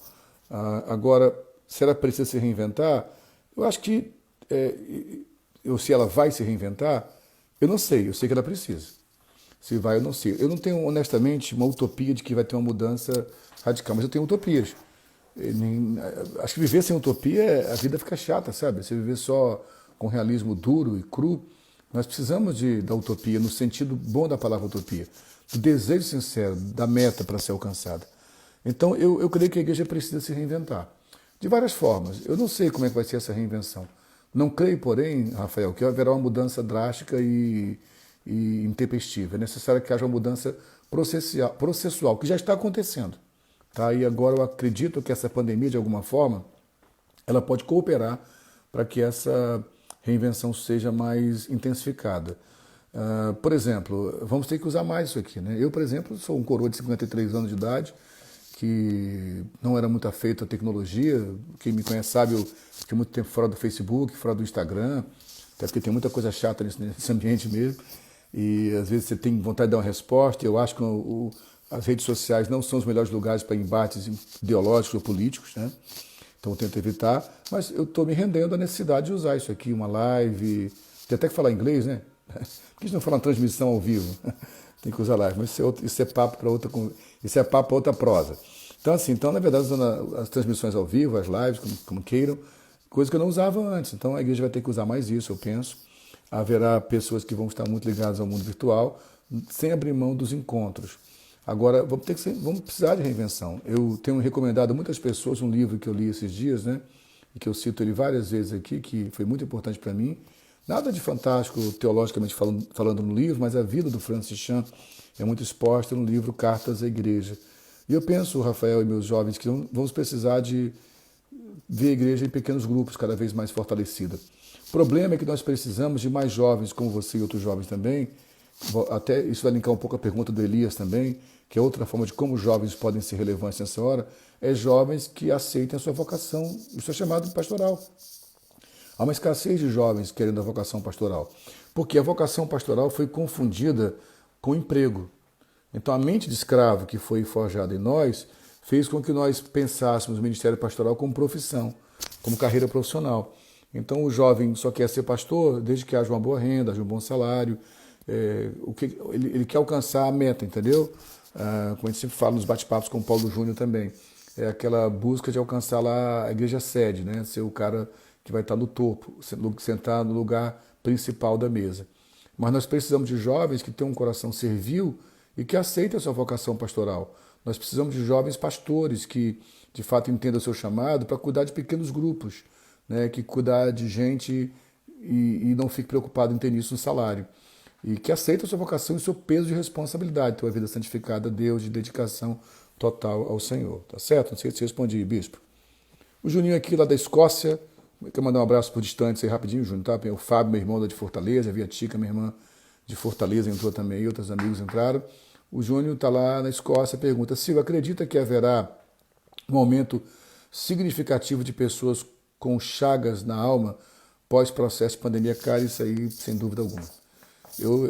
Agora, se ela precisa se reinventar, eu acho que, ou se ela vai se reinventar, eu não sei, eu sei que ela precisa. Se vai, eu não sei. Eu não tenho, honestamente, uma utopia de que vai ter uma mudança radical, mas eu tenho utopias. Acho que viver sem utopia, a vida fica chata, sabe? Se viver só com realismo duro e cru, nós precisamos da utopia, no sentido bom da palavra utopia, do desejo sincero, da meta para ser alcançada. Então, eu creio que a igreja precisa se reinventar. De várias formas. Eu não sei como é que vai ser essa reinvenção. Não creio, porém, Rafael, que haverá uma mudança drástica e intempestiva. É necessário que haja uma mudança processual, que já está acontecendo. Tá? E agora eu acredito que essa pandemia, de alguma forma, ela pode cooperar para que essa reinvenção seja mais intensificada. Por exemplo, vamos ter que usar mais isso aqui, né? Eu, por exemplo, sou um coroa de 53 anos de idade, que não era muito afeito à tecnologia. Quem me conhece sabe, eu fiquei muito tempo fora do Facebook, fora do Instagram, até porque tem muita coisa chata nesse ambiente mesmo, e às vezes você tem vontade de dar uma resposta, e eu acho que as redes sociais não são os melhores lugares para embates ideológicos ou políticos, né? Então eu tento evitar, mas eu estou me rendendo à necessidade de usar isso aqui, uma live, tem até que falar inglês, né? Por que a gente não fala transmissão ao vivo? Tem que usar live, mas isso é papo para outra prosa. Então, assim, na verdade, usando as transmissões ao vivo, as lives, como queiram, coisa que eu não usava antes. Então, a igreja vai ter que usar mais isso, eu penso. Haverá pessoas que vão estar muito ligadas ao mundo virtual, sem abrir mão dos encontros. Agora, vamos precisar de reinvenção. Eu tenho recomendado a muitas pessoas um livro que eu li esses dias, né? E que eu cito ele várias vezes aqui, que foi muito importante para mim. Nada de fantástico, teologicamente falando no livro, mas a vida do Francis Chan é muito exposta no livro Cartas à Igreja. E eu penso, Rafael e meus jovens, que vamos precisar de ver a igreja em pequenos grupos, cada vez mais fortalecida. O problema é que nós precisamos de mais jovens, como você e outros jovens também. Até isso vai linkar um pouco a pergunta do Elias também, que é outra forma de como os jovens podem ser relevantes nessa hora, é jovens que aceitem a sua vocação, o seu chamado pastoral. Há uma escassez de jovens querendo a vocação pastoral, porque a vocação pastoral foi confundida com emprego. Então a mente de escravo que foi forjada em nós fez com que nós pensássemos o ministério pastoral como profissão, como carreira profissional. Então o jovem só quer ser pastor desde que haja uma boa renda, haja um bom salário, ele quer alcançar a meta, entendeu? Como a gente sempre fala nos bate-papos com o Paulo Júnior também, é aquela busca de alcançar lá a igreja sede, né? Ser o cara que vai estar no topo, sentar no lugar principal da mesa. Mas nós precisamos de jovens que tenham um coração servil e que aceitem a sua vocação pastoral. Nós precisamos de jovens pastores que, de fato, entendam o seu chamado para cuidar de pequenos grupos, né? Que cuidar de gente e não fique preocupado em ter isso no salário. E que aceitem a sua vocação e o seu peso de responsabilidade, ter uma vida santificada a Deus, de dedicação total ao Senhor. Tá certo? Não sei se respondi, bispo. O Juninho aqui, lá da Escócia, quero mandar um abraço por distante aí rapidinho, Júnior, tá? O Fábio, meu irmão, lá de Fortaleza, a Tica, minha irmã de Fortaleza, entrou também, outros amigos entraram. O Júnior está lá na Escócia, pergunta: Silvio, acredita que haverá um aumento significativo de pessoas com chagas na alma pós-processo de pandemia? Cara, isso aí, sem dúvida alguma.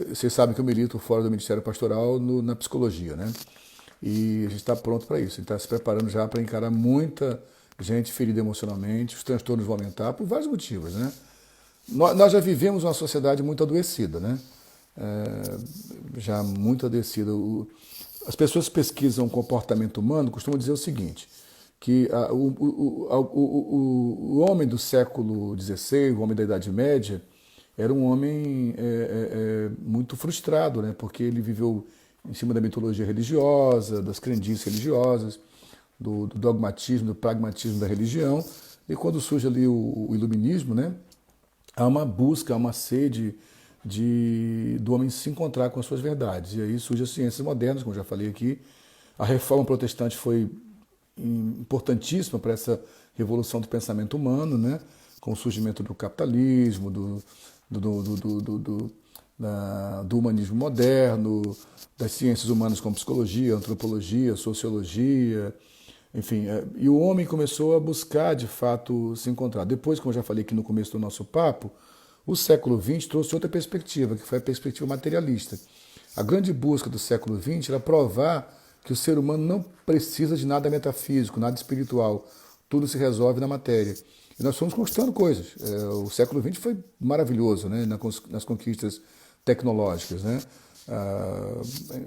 Vocês sabem que eu milito fora do Ministério Pastoral na psicologia, né? E a gente está pronto para isso, a gente está se preparando já para encarar muita gente ferida emocionalmente, os transtornos vão aumentar por vários motivos, né? Nós já vivemos uma sociedade muito adoecida, né? Já muito adoecida. As pessoas que pesquisam o comportamento humano costumam dizer o seguinte, que o homem do século XVI, o homem da Idade Média, era um homem muito frustrado, né? Porque ele viveu em cima da mitologia religiosa, das crendices religiosas, do dogmatismo, do pragmatismo da religião. E quando surge ali o iluminismo, né? Há uma busca, há uma sede do homem se encontrar com as suas verdades. E aí surgem as ciências modernas, como já falei aqui. A reforma protestante foi importantíssima para essa revolução do pensamento humano, né? Com o surgimento do capitalismo, do humanismo moderno, das ciências humanas como psicologia, antropologia, sociologia, enfim. E o homem começou a buscar, de fato, se encontrar. Depois, como eu já falei aqui no começo do nosso papo, o século XX trouxe outra perspectiva, que foi a perspectiva materialista. A grande busca do século XX era provar que o ser humano não precisa de nada metafísico, nada espiritual. Tudo se resolve na matéria. E nós fomos conquistando coisas. O século XX foi maravilhoso, né? Nas conquistas tecnológicas, né?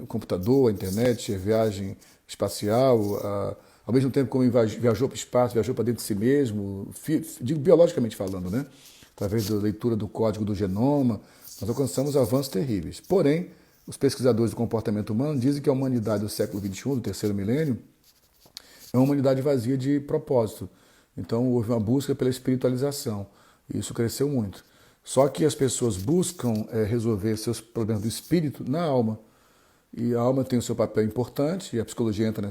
O computador, a internet, a viagem espacial, ao mesmo tempo como viajou para o espaço, viajou para dentro de si mesmo, digo biologicamente falando, né? Através da leitura do código do genoma, nós alcançamos avanços terríveis. Porém, os pesquisadores do comportamento humano dizem que a humanidade do século XXI, do terceiro milênio, é uma humanidade vazia de propósito. Então houve uma busca pela espiritualização, e isso cresceu muito. Só que as pessoas buscam resolver seus problemas do espírito na alma. E a alma tem o seu papel importante, e a psicologia entra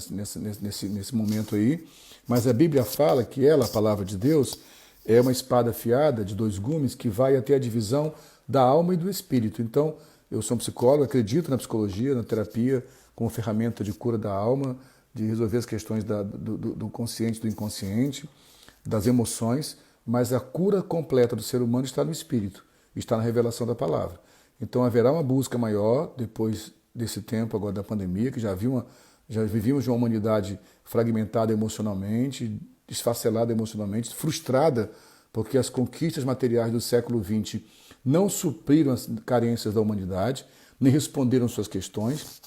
nesse momento aí, mas a Bíblia fala que ela, a palavra de Deus, é uma espada afiada de dois gumes que vai até a divisão da alma e do espírito. Então, eu sou um psicólogo, acredito na psicologia, na terapia, como ferramenta de cura da alma, de resolver as questões do consciente, do inconsciente, das emoções, mas a cura completa do ser humano está no espírito, está na revelação da palavra. Então haverá uma busca maior depois desse tempo agora da pandemia, que já vivíamos de uma humanidade fragmentada emocionalmente, desfacelada emocionalmente, frustrada, porque as conquistas materiais do século XX não supriram as carências da humanidade, nem responderam suas questões,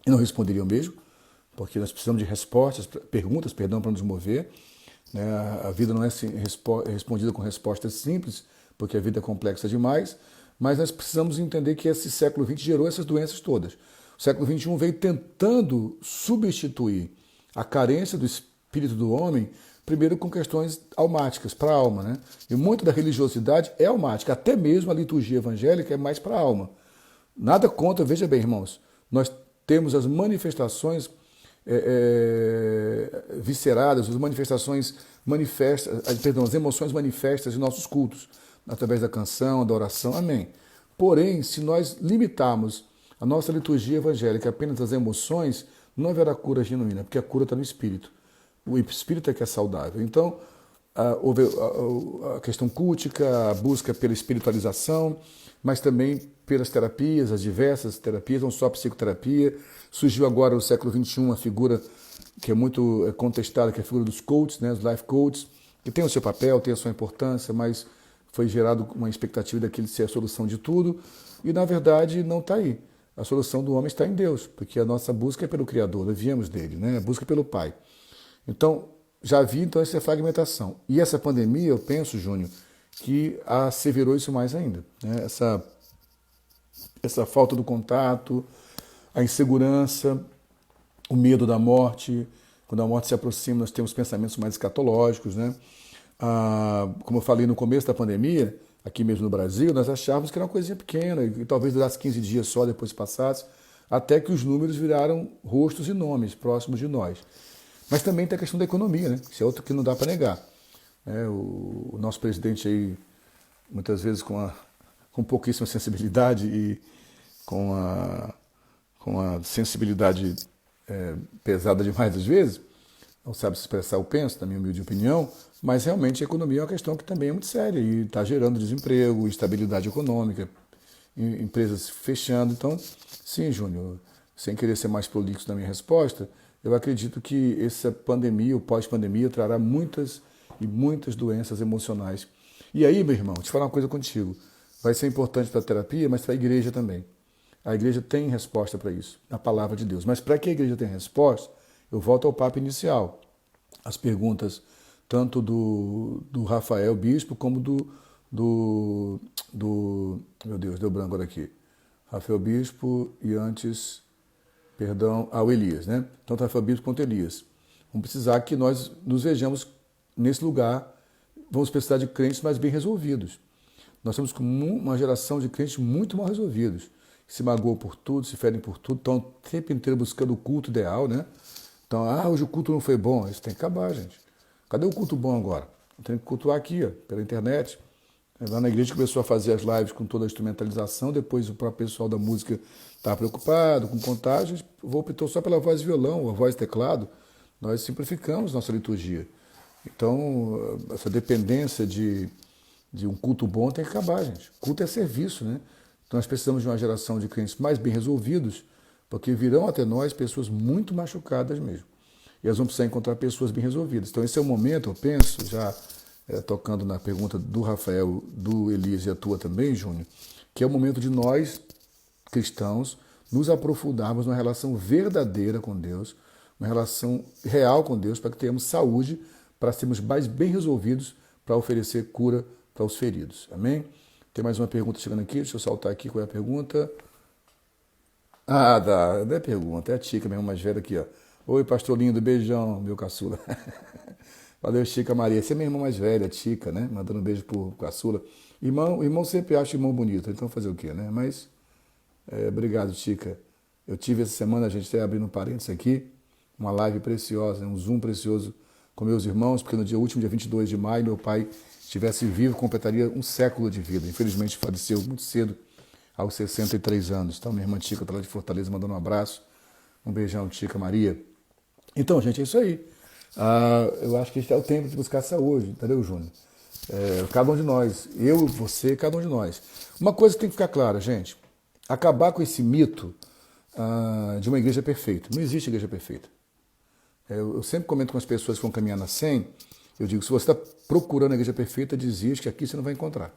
e não responderiam mesmo, porque nós precisamos de perguntas, para nos mover. Né? A vida não é respondida com respostas simples, porque a vida é complexa demais, mas nós precisamos entender que esse século XX gerou essas doenças todas. O século XXI veio tentando substituir a carência do espírito do homem, primeiro com questões almáticas, para a alma. Né? E muito da religiosidade é almática, até mesmo a liturgia evangélica é mais para a alma. Nada contra, veja bem, irmãos, nós temos as manifestações visceradas, as manifestações as emoções manifestas em nossos cultos, através da canção, da oração, amém. Porém, se nós limitarmos a nossa liturgia evangélica apenas às emoções, não haverá cura genuína, porque a cura está no espírito. O espírito é que é saudável. Então, houve a questão cultica, a busca pela espiritualização, mas também pelas terapias, as diversas terapias, não só a psicoterapia. Surgiu agora no século XXI uma figura que é muito contestada, que é a figura dos coaches, né, os life coaches, que tem o seu papel, tem a sua importância, mas foi gerado uma expectativa daquele ser a solução de tudo, e na verdade não está aí. A solução do homem está em Deus, porque a nossa busca é pelo Criador, nós viemos dele, né? A busca é pelo Pai. Então, já vi então essa fragmentação. E essa pandemia, eu penso, Júnior, que asseverou isso mais ainda, né? Essa falta do contato, a insegurança, o medo da morte. Quando a morte se aproxima, nós temos pensamentos mais escatológicos, né? Como eu falei no começo da pandemia, aqui mesmo no Brasil, nós achávamos que era uma coisinha pequena, e talvez durasse 15 dias só, depois passasse, até que os números viraram rostos e nomes próximos de nós. Mas também tem a questão da economia, né? Isso é outro que não dá para negar. O nosso presidente aí, muitas vezes com pouquíssima sensibilidade e com a sensibilidade pesada demais às vezes, não sabe se expressar o penso, na minha humilde opinião, mas realmente a economia é uma questão que também é muito séria e está gerando desemprego, instabilidade econômica, empresas fechando. Então, sim, Júnior, sem querer ser mais prolixo na minha resposta, eu acredito que essa pandemia, ou pós-pandemia, trará muitas e muitas doenças emocionais. E aí, meu irmão, te falar uma coisa contigo, vai ser importante para a terapia, mas para a igreja também. A igreja tem resposta para isso, na palavra de Deus. Mas para que a igreja tenha resposta, eu volto ao papo inicial. As perguntas tanto do Rafael Bispo como do meu Deus, deu branco aqui. Rafael Bispo e antes, perdão, ao Elias, né? Tanto Rafael Bispo quanto Elias. Vamos precisar que nós nos vejamos nesse lugar, vamos precisar de crentes mais bem resolvidos. Nós temos uma geração de crentes muito mal resolvidos, que se magoam por tudo, se ferem por tudo, estão o tempo inteiro buscando o culto ideal, né? Então, hoje o culto não foi bom. Isso tem que acabar, gente. Cadê o culto bom agora? Tem que cultuar aqui, ó, pela internet. Lá na igreja começou a fazer as lives com toda a instrumentalização, depois o próprio pessoal da música estava preocupado com contágio, optou só pela voz e violão, a voz e teclado. Nós simplificamos nossa liturgia. Então, essa dependência de um culto bom tem que acabar, gente. Culto é serviço, né? Então, nós precisamos de uma geração de crentes mais bem resolvidos, porque virão até nós pessoas muito machucadas mesmo. E elas vão precisar encontrar pessoas bem resolvidas. Então esse é o momento, eu penso, já tocando na pergunta do Rafael, do Elias e a tua também, Júnior, que é o momento de nós, cristãos, nos aprofundarmos numa relação verdadeira com Deus, uma relação real com Deus, para que tenhamos saúde, para sermos mais bem resolvidos, para oferecer cura para os feridos. Amém? Tem mais uma pergunta chegando aqui, deixa eu saltar aqui qual é a pergunta. Não é pergunta, é a Tica mesmo, mais velha aqui, ó. Oi, pastor lindo, beijão, meu caçula. Valeu, Chica Maria. Você é minha irmã mais velha, Tica, né? Mandando um beijo pro caçula. Irmão sempre acha irmão bonito, então fazer o quê, né? Mas, obrigado, Tica. Eu tive essa semana, a gente está abrindo um parênteses aqui, uma live preciosa, um Zoom precioso com meus irmãos, porque no último dia 22 de maio, meu pai, se estivesse vivo, completaria um século de vida. Infelizmente, faleceu muito cedo, aos 63 anos. Então, minha irmã Tica está lá de Fortaleza, mandando um abraço. Um beijão, Tica Maria. Então, gente, é isso aí. Eu acho que este é o tempo de buscar saúde, entendeu, Júnior? Cada um de nós, eu, você, cada um de nós. Uma coisa que tem que ficar clara, gente. Acabar com esse mito de uma igreja perfeita. Não existe igreja perfeita. Eu sempre comento com as pessoas que vão caminhar na 100, eu digo, se você está procurando a igreja perfeita, desiste, que aqui você não vai encontrar.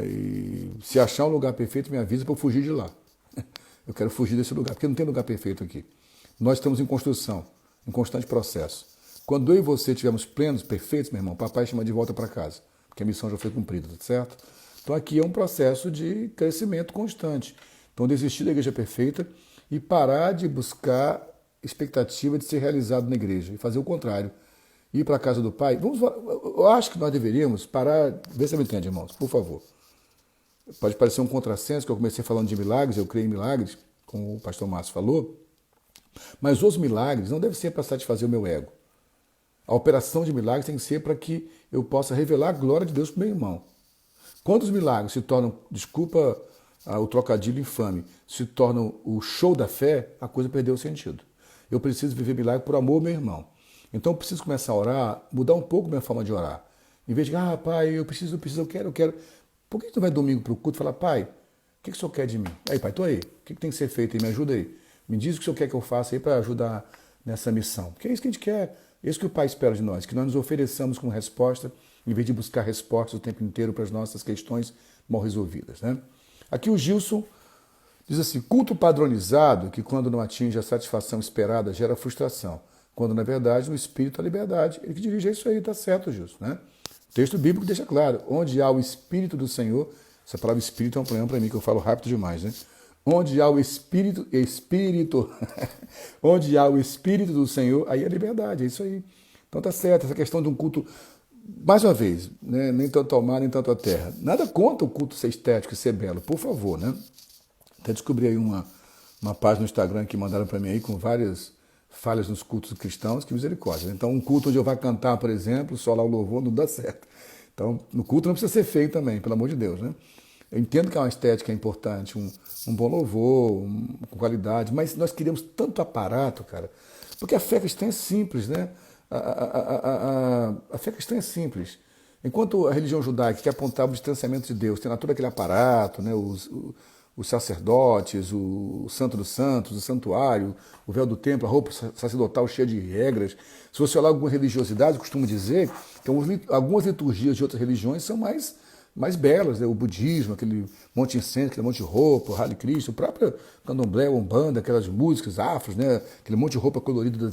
E se achar um lugar perfeito, me avisa para eu fugir de lá. Eu quero fugir desse lugar, porque não tem lugar perfeito aqui. Nós estamos em construção, em constante processo. Quando eu e você estivermos plenos, perfeitos, meu irmão, papai chama de volta para casa, porque a missão já foi cumprida, tá certo? Então aqui é um processo de crescimento constante. Então desistir da igreja perfeita e parar de buscar expectativa de ser realizado na igreja e fazer o contrário. Ir para a casa do Pai. Eu acho que nós deveríamos parar. Vê se você me entende, irmãos, por favor. Pode parecer um contrassenso, que eu comecei falando de milagres, eu creio em milagres, como o pastor Márcio falou, mas os milagres não devem ser para satisfazer o meu ego. A operação de milagres tem que ser para que eu possa revelar a glória de Deus para o meu irmão. Quando os milagres se tornam, desculpa o trocadilho infame, se tornam o show da fé, a coisa perdeu o sentido. Eu preciso viver milagre por amor ao meu irmão. Então eu preciso começar a orar, mudar um pouco a minha forma de orar. Em vez de, pai, eu preciso, eu quero. Por que tu vai domingo para o culto e fala, pai, o que o senhor quer de mim? Aí, pai, tô aí. O que tem que ser feito aí? Me ajuda aí. Me diz o que o senhor quer que eu faça aí para ajudar nessa missão. Porque é isso que a gente quer, é isso que o pai espera de nós, que nós nos ofereçamos como resposta, em vez de buscar respostas o tempo inteiro para as nossas questões mal resolvidas, né? Aqui o Gilson diz assim, culto padronizado, que quando não atinge a satisfação esperada, gera frustração. Quando, na verdade, no Espírito há liberdade. Ele que dirige isso aí, tá certo, Gilson, né? O texto bíblico deixa claro, onde há o Espírito do Senhor, essa palavra Espírito é um problema para mim, que eu falo rápido demais, né? Onde há o Espírito, onde há o Espírito do Senhor, aí é liberdade, é isso aí. Então tá certo, essa questão de um culto, mais uma vez, né? Nem tanto ao mar, nem tanto à terra. Nada contra o culto ser estético e ser belo, por favor, né? Até descobri aí uma página no Instagram que mandaram para mim aí com várias falhas nos cultos cristãos, que misericórdia. Então, um culto onde eu vou cantar, por exemplo, só lá o louvor, não dá certo. Então, no culto não precisa ser feio também, pelo amor de Deus, né? Eu entendo que é uma estética importante, um bom louvor, com qualidade, mas nós queremos tanto aparato, cara, porque a fé cristã é simples, né? A fé cristã é simples. Enquanto a religião judaica que apontava o distanciamento de Deus, tem todo aquele aparato, né? Os sacerdotes, o santo dos santos, o santuário, o véu do templo, a roupa sacerdotal cheia de regras. Se você olhar algumas religiosidades, eu costumo dizer que algumas liturgias de outras religiões são mais belas, né? O budismo, aquele monte de incenso, aquele monte de roupa, o Hare Krishna, o próprio candomblé, Umbanda, aquelas músicas afros, né? Aquele monte de roupa colorida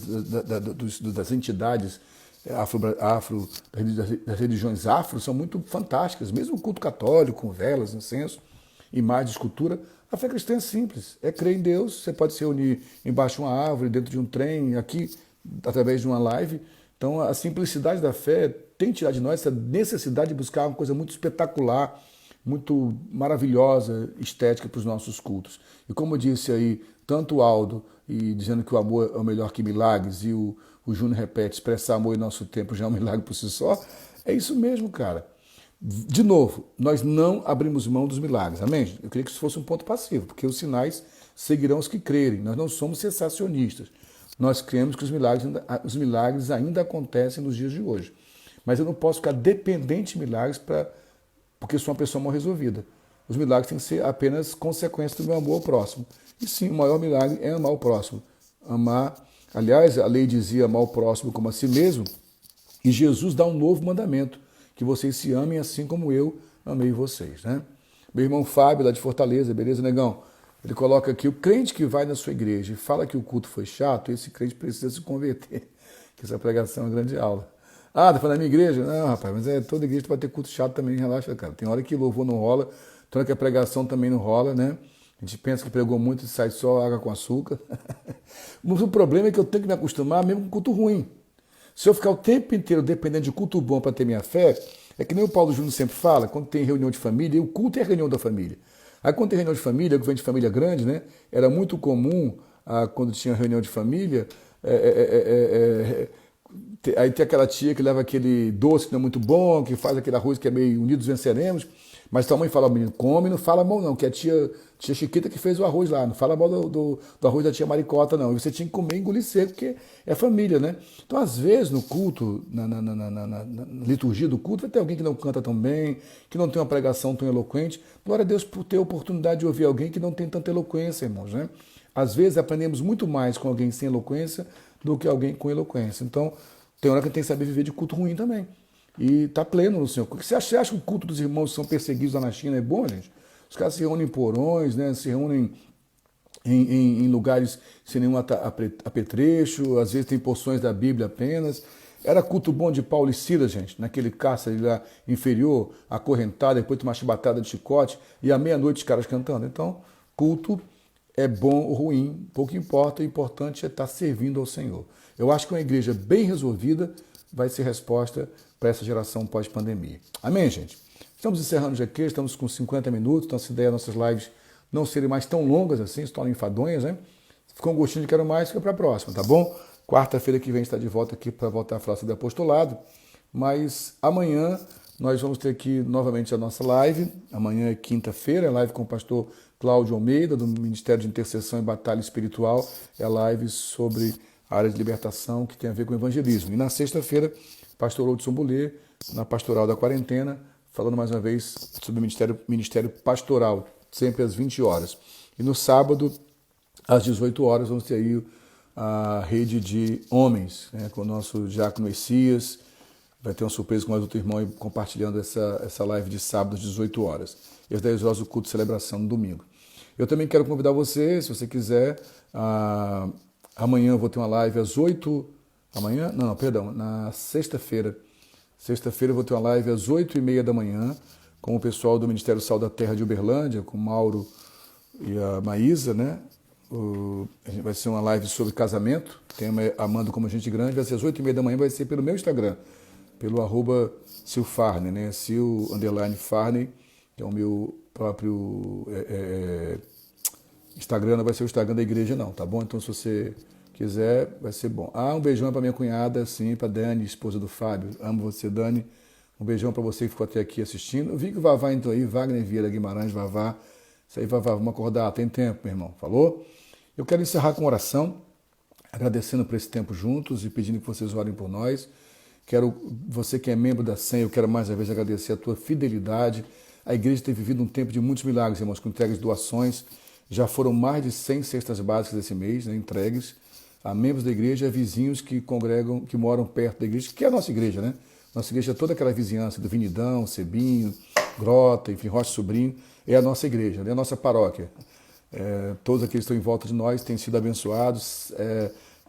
das entidades das religiões afro, são muito fantásticas. Mesmo o culto católico, com velas, incenso, imagem, escultura, a fé cristã é simples, é crer em Deus, você pode se reunir embaixo de uma árvore, dentro de um trem, aqui, através de uma live. Então a simplicidade da fé tem tirado de nós essa necessidade de buscar uma coisa muito espetacular, muito maravilhosa, estética para os nossos cultos. E como disse aí, tanto o Aldo, e dizendo que o amor é o melhor que milagres, e o Júnior repete, expressar amor em nosso tempo já é um milagre por si só, é isso mesmo, cara. De novo, nós não abrimos mão dos milagres, amém? Eu queria que isso fosse um ponto passivo, porque os sinais seguirão os que crerem. Nós não somos sensacionistas. Nós cremos que os milagres ainda acontecem nos dias de hoje. Mas eu não posso ficar dependente de milagres porque sou uma pessoa mal resolvida. Os milagres têm que ser apenas consequência do meu amor ao próximo. E sim, o maior milagre é amar o próximo. Aliás, a lei dizia amar o próximo como a si mesmo, e Jesus dá um novo mandamento, que vocês se amem assim como eu amei vocês, né? Meu irmão Fábio, lá de Fortaleza, beleza, negão? Ele coloca aqui, o crente que vai na sua igreja e fala que o culto foi chato, esse crente precisa se converter, que essa pregação é uma grande aula. Tá falando da minha igreja? Não, rapaz, mas toda igreja vai ter culto chato também, relaxa, cara. Tem hora que louvor não rola, tem hora que a pregação também não rola, né? A gente pensa que pregou muito e sai só água com açúcar. Mas o problema é que eu tenho que me acostumar mesmo com culto ruim. Se eu ficar o tempo inteiro dependendo de culto bom para ter minha fé, é que nem o Paulo Júnior sempre fala, quando tem reunião de família, e o culto é a reunião da família. Aí quando tem reunião de família, que vem de família grande, né? Era muito comum, quando tinha reunião de família, aí tem aquela tia que leva aquele doce que não é muito bom, que faz aquele arroz que é meio unidos venceremos, mas tua mãe fala, menino, come, não fala mal não, que é a tia Chiquita que fez o arroz lá, não fala mal do arroz da tia Maricota não, e você tinha que comer e engolir seco, porque é família, né? Então às vezes no culto, na liturgia do culto, vai ter alguém que não canta tão bem, que não tem uma pregação tão eloquente. Glória a Deus por ter a oportunidade de ouvir alguém que não tem tanta eloquência, irmãos, né? Às vezes aprendemos muito mais com alguém sem eloquência do que alguém com eloquência. Então tem hora que tem que saber viver de culto ruim também. E está pleno no Senhor. Você acha que o culto dos irmãos que são perseguidos lá na China é bom, gente? Os caras se reúnem em porões, né? Se reúnem em lugares sem nenhum apetrecho, às vezes tem porções da Bíblia apenas. Era culto bom de Paulo e Silas, gente, naquele cárcere lá inferior, acorrentado, depois de uma chibatada de chicote, e à meia-noite os caras cantando. Então, culto é bom ou ruim, pouco importa, o importante é estar servindo ao Senhor. Eu acho que uma igreja bem resolvida vai ser resposta para essa geração pós-pandemia. Amém, gente? Estamos encerrando já aqui, estamos com 50 minutos, então se ideia nossas lives não serem mais tão longas assim, se tornam enfadonhas, né? Se ficou um gostinho de quero mais, fica para a próxima, tá bom? Quarta-feira que vem está de volta aqui para voltar a falar sobre apostolado, mas amanhã nós vamos ter aqui novamente a nossa live. Amanhã é quinta-feira, é live com o pastor Cláudio Almeida, do Ministério de Intercessão e Batalha Espiritual. É a live sobre a área de libertação que tem a ver com evangelismo. E na sexta-feira, pastor Hudson Buller, na Pastoral da Quarentena, falando mais uma vez sobre o Ministério Pastoral, sempre às 20 horas. E no sábado, às 18 horas, vamos ter aí a rede de homens, né, com o nosso diácono Messias. Vai ter uma surpresa com mais outro irmão aí, compartilhando essa live de sábado às 18 horas. E às 10 horas o culto de celebração no domingo. Eu também quero convidar você, se você quiser, amanhã eu vou ter uma live às 8... Amanhã? Não, perdão, na sexta-feira. Sexta-feira eu vou ter uma live às 8h30 da manhã com o pessoal do Ministério Sal da Terra de Uberlândia, com o Mauro e a Maísa, né? Vai ser uma live sobre casamento, tema Amando como Gente Grande, vai ser às 8h30 da manhã, vai ser pelo meu Instagram, pelo @silfarney, né? sil_farney, que é o meu próprio Instagram, não vai ser o Instagram da igreja não, tá bom? Então se você quiser, vai ser bom. Um beijão para minha cunhada, sim, para Dani, esposa do Fábio. Amo você, Dani. Um beijão para você que ficou até aqui assistindo. Eu vi que o Vavá entrou aí, Wagner Vieira Guimarães, Vavá. Isso aí, Vavá, vamos acordar, tem tempo, meu irmão. Falou? Eu quero encerrar com oração, agradecendo por esse tempo juntos e pedindo que vocês orem por nós. Você que é membro da SEM, eu quero mais uma vez agradecer a tua fidelidade. A igreja tem vivido um tempo de muitos milagres, irmãos, com entregas de doações. Já foram mais de 100 cestas básicas esse mês, né, entregues a membros da igreja, a vizinhos que congregam, que moram perto da igreja, que é a nossa igreja, né? Nossa igreja é toda aquela vizinhança do Vinidão, Cebinho, Grota, enfim, Rocha Sobrinho, é a nossa igreja, é a nossa paróquia. Todos aqueles que estão em volta de nós têm sido abençoados.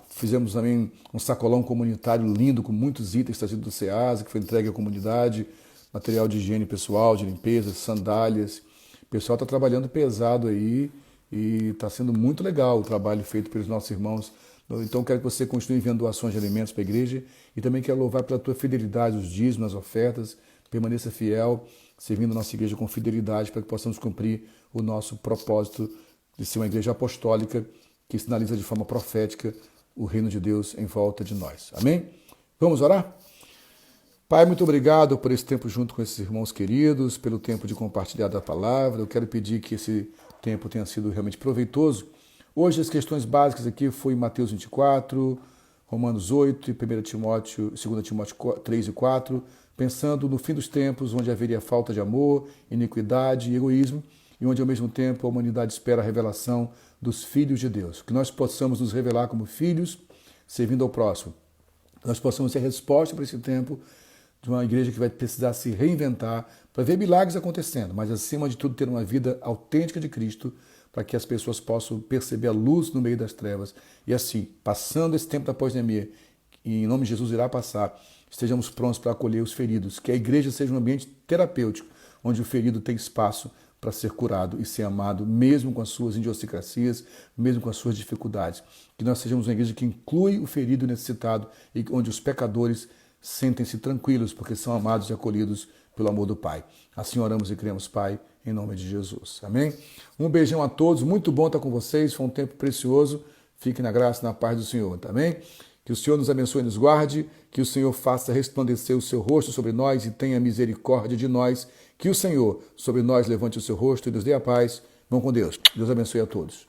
Fizemos também um sacolão comunitário lindo, com muitos itens trazidos do SEASA, que foi entregue à comunidade, material de higiene pessoal, de limpeza, sandálias. O pessoal está trabalhando pesado aí e está sendo muito legal o trabalho feito pelos nossos irmãos. Então, quero que você continue enviando doações de alimentos para a igreja e também quero louvar pela tua fidelidade, os dízimos, as ofertas. Permaneça fiel, servindo a nossa igreja com fidelidade para que possamos cumprir o nosso propósito de ser uma igreja apostólica que sinaliza de forma profética o reino de Deus em volta de nós. Amém? Vamos orar? Pai, muito obrigado por esse tempo junto com esses irmãos queridos, pelo tempo de compartilhar da palavra. Eu quero pedir que esse tempo tenha sido realmente proveitoso. Hoje as questões básicas aqui foi Mateus 24, Romanos 8 e 2 Timóteo 3 e 4, pensando no fim dos tempos, onde haveria falta de amor, iniquidade e egoísmo, e onde ao mesmo tempo a humanidade espera a revelação dos filhos de Deus. Que nós possamos nos revelar como filhos, servindo ao próximo. Que nós possamos ser a resposta para esse tempo de uma igreja que vai precisar se reinventar para ver milagres acontecendo, mas acima de tudo ter uma vida autêntica de Cristo, para que as pessoas possam perceber a luz no meio das trevas. E assim, passando esse tempo da pós-pandemia, e em nome de Jesus irá passar, estejamos prontos para acolher os feridos. Que a igreja seja um ambiente terapêutico, onde o ferido tem espaço para ser curado e ser amado, mesmo com as suas idiosincrasias, mesmo com as suas dificuldades. Que nós sejamos uma igreja que inclui o ferido e necessitado, e onde os pecadores sentem-se tranquilos, porque são amados e acolhidos pelo amor do Pai. Assim oramos e cremos, Pai, em nome de Jesus. Amém? Um beijão a todos, muito bom estar com vocês, foi um tempo precioso. Fiquem na graça e na paz do Senhor, tá bem? Que o Senhor nos abençoe e nos guarde, que o Senhor faça resplandecer o seu rosto sobre nós e tenha misericórdia de nós, que o Senhor sobre nós levante o seu rosto e nos dê a paz. Vão com Deus. Deus abençoe a todos.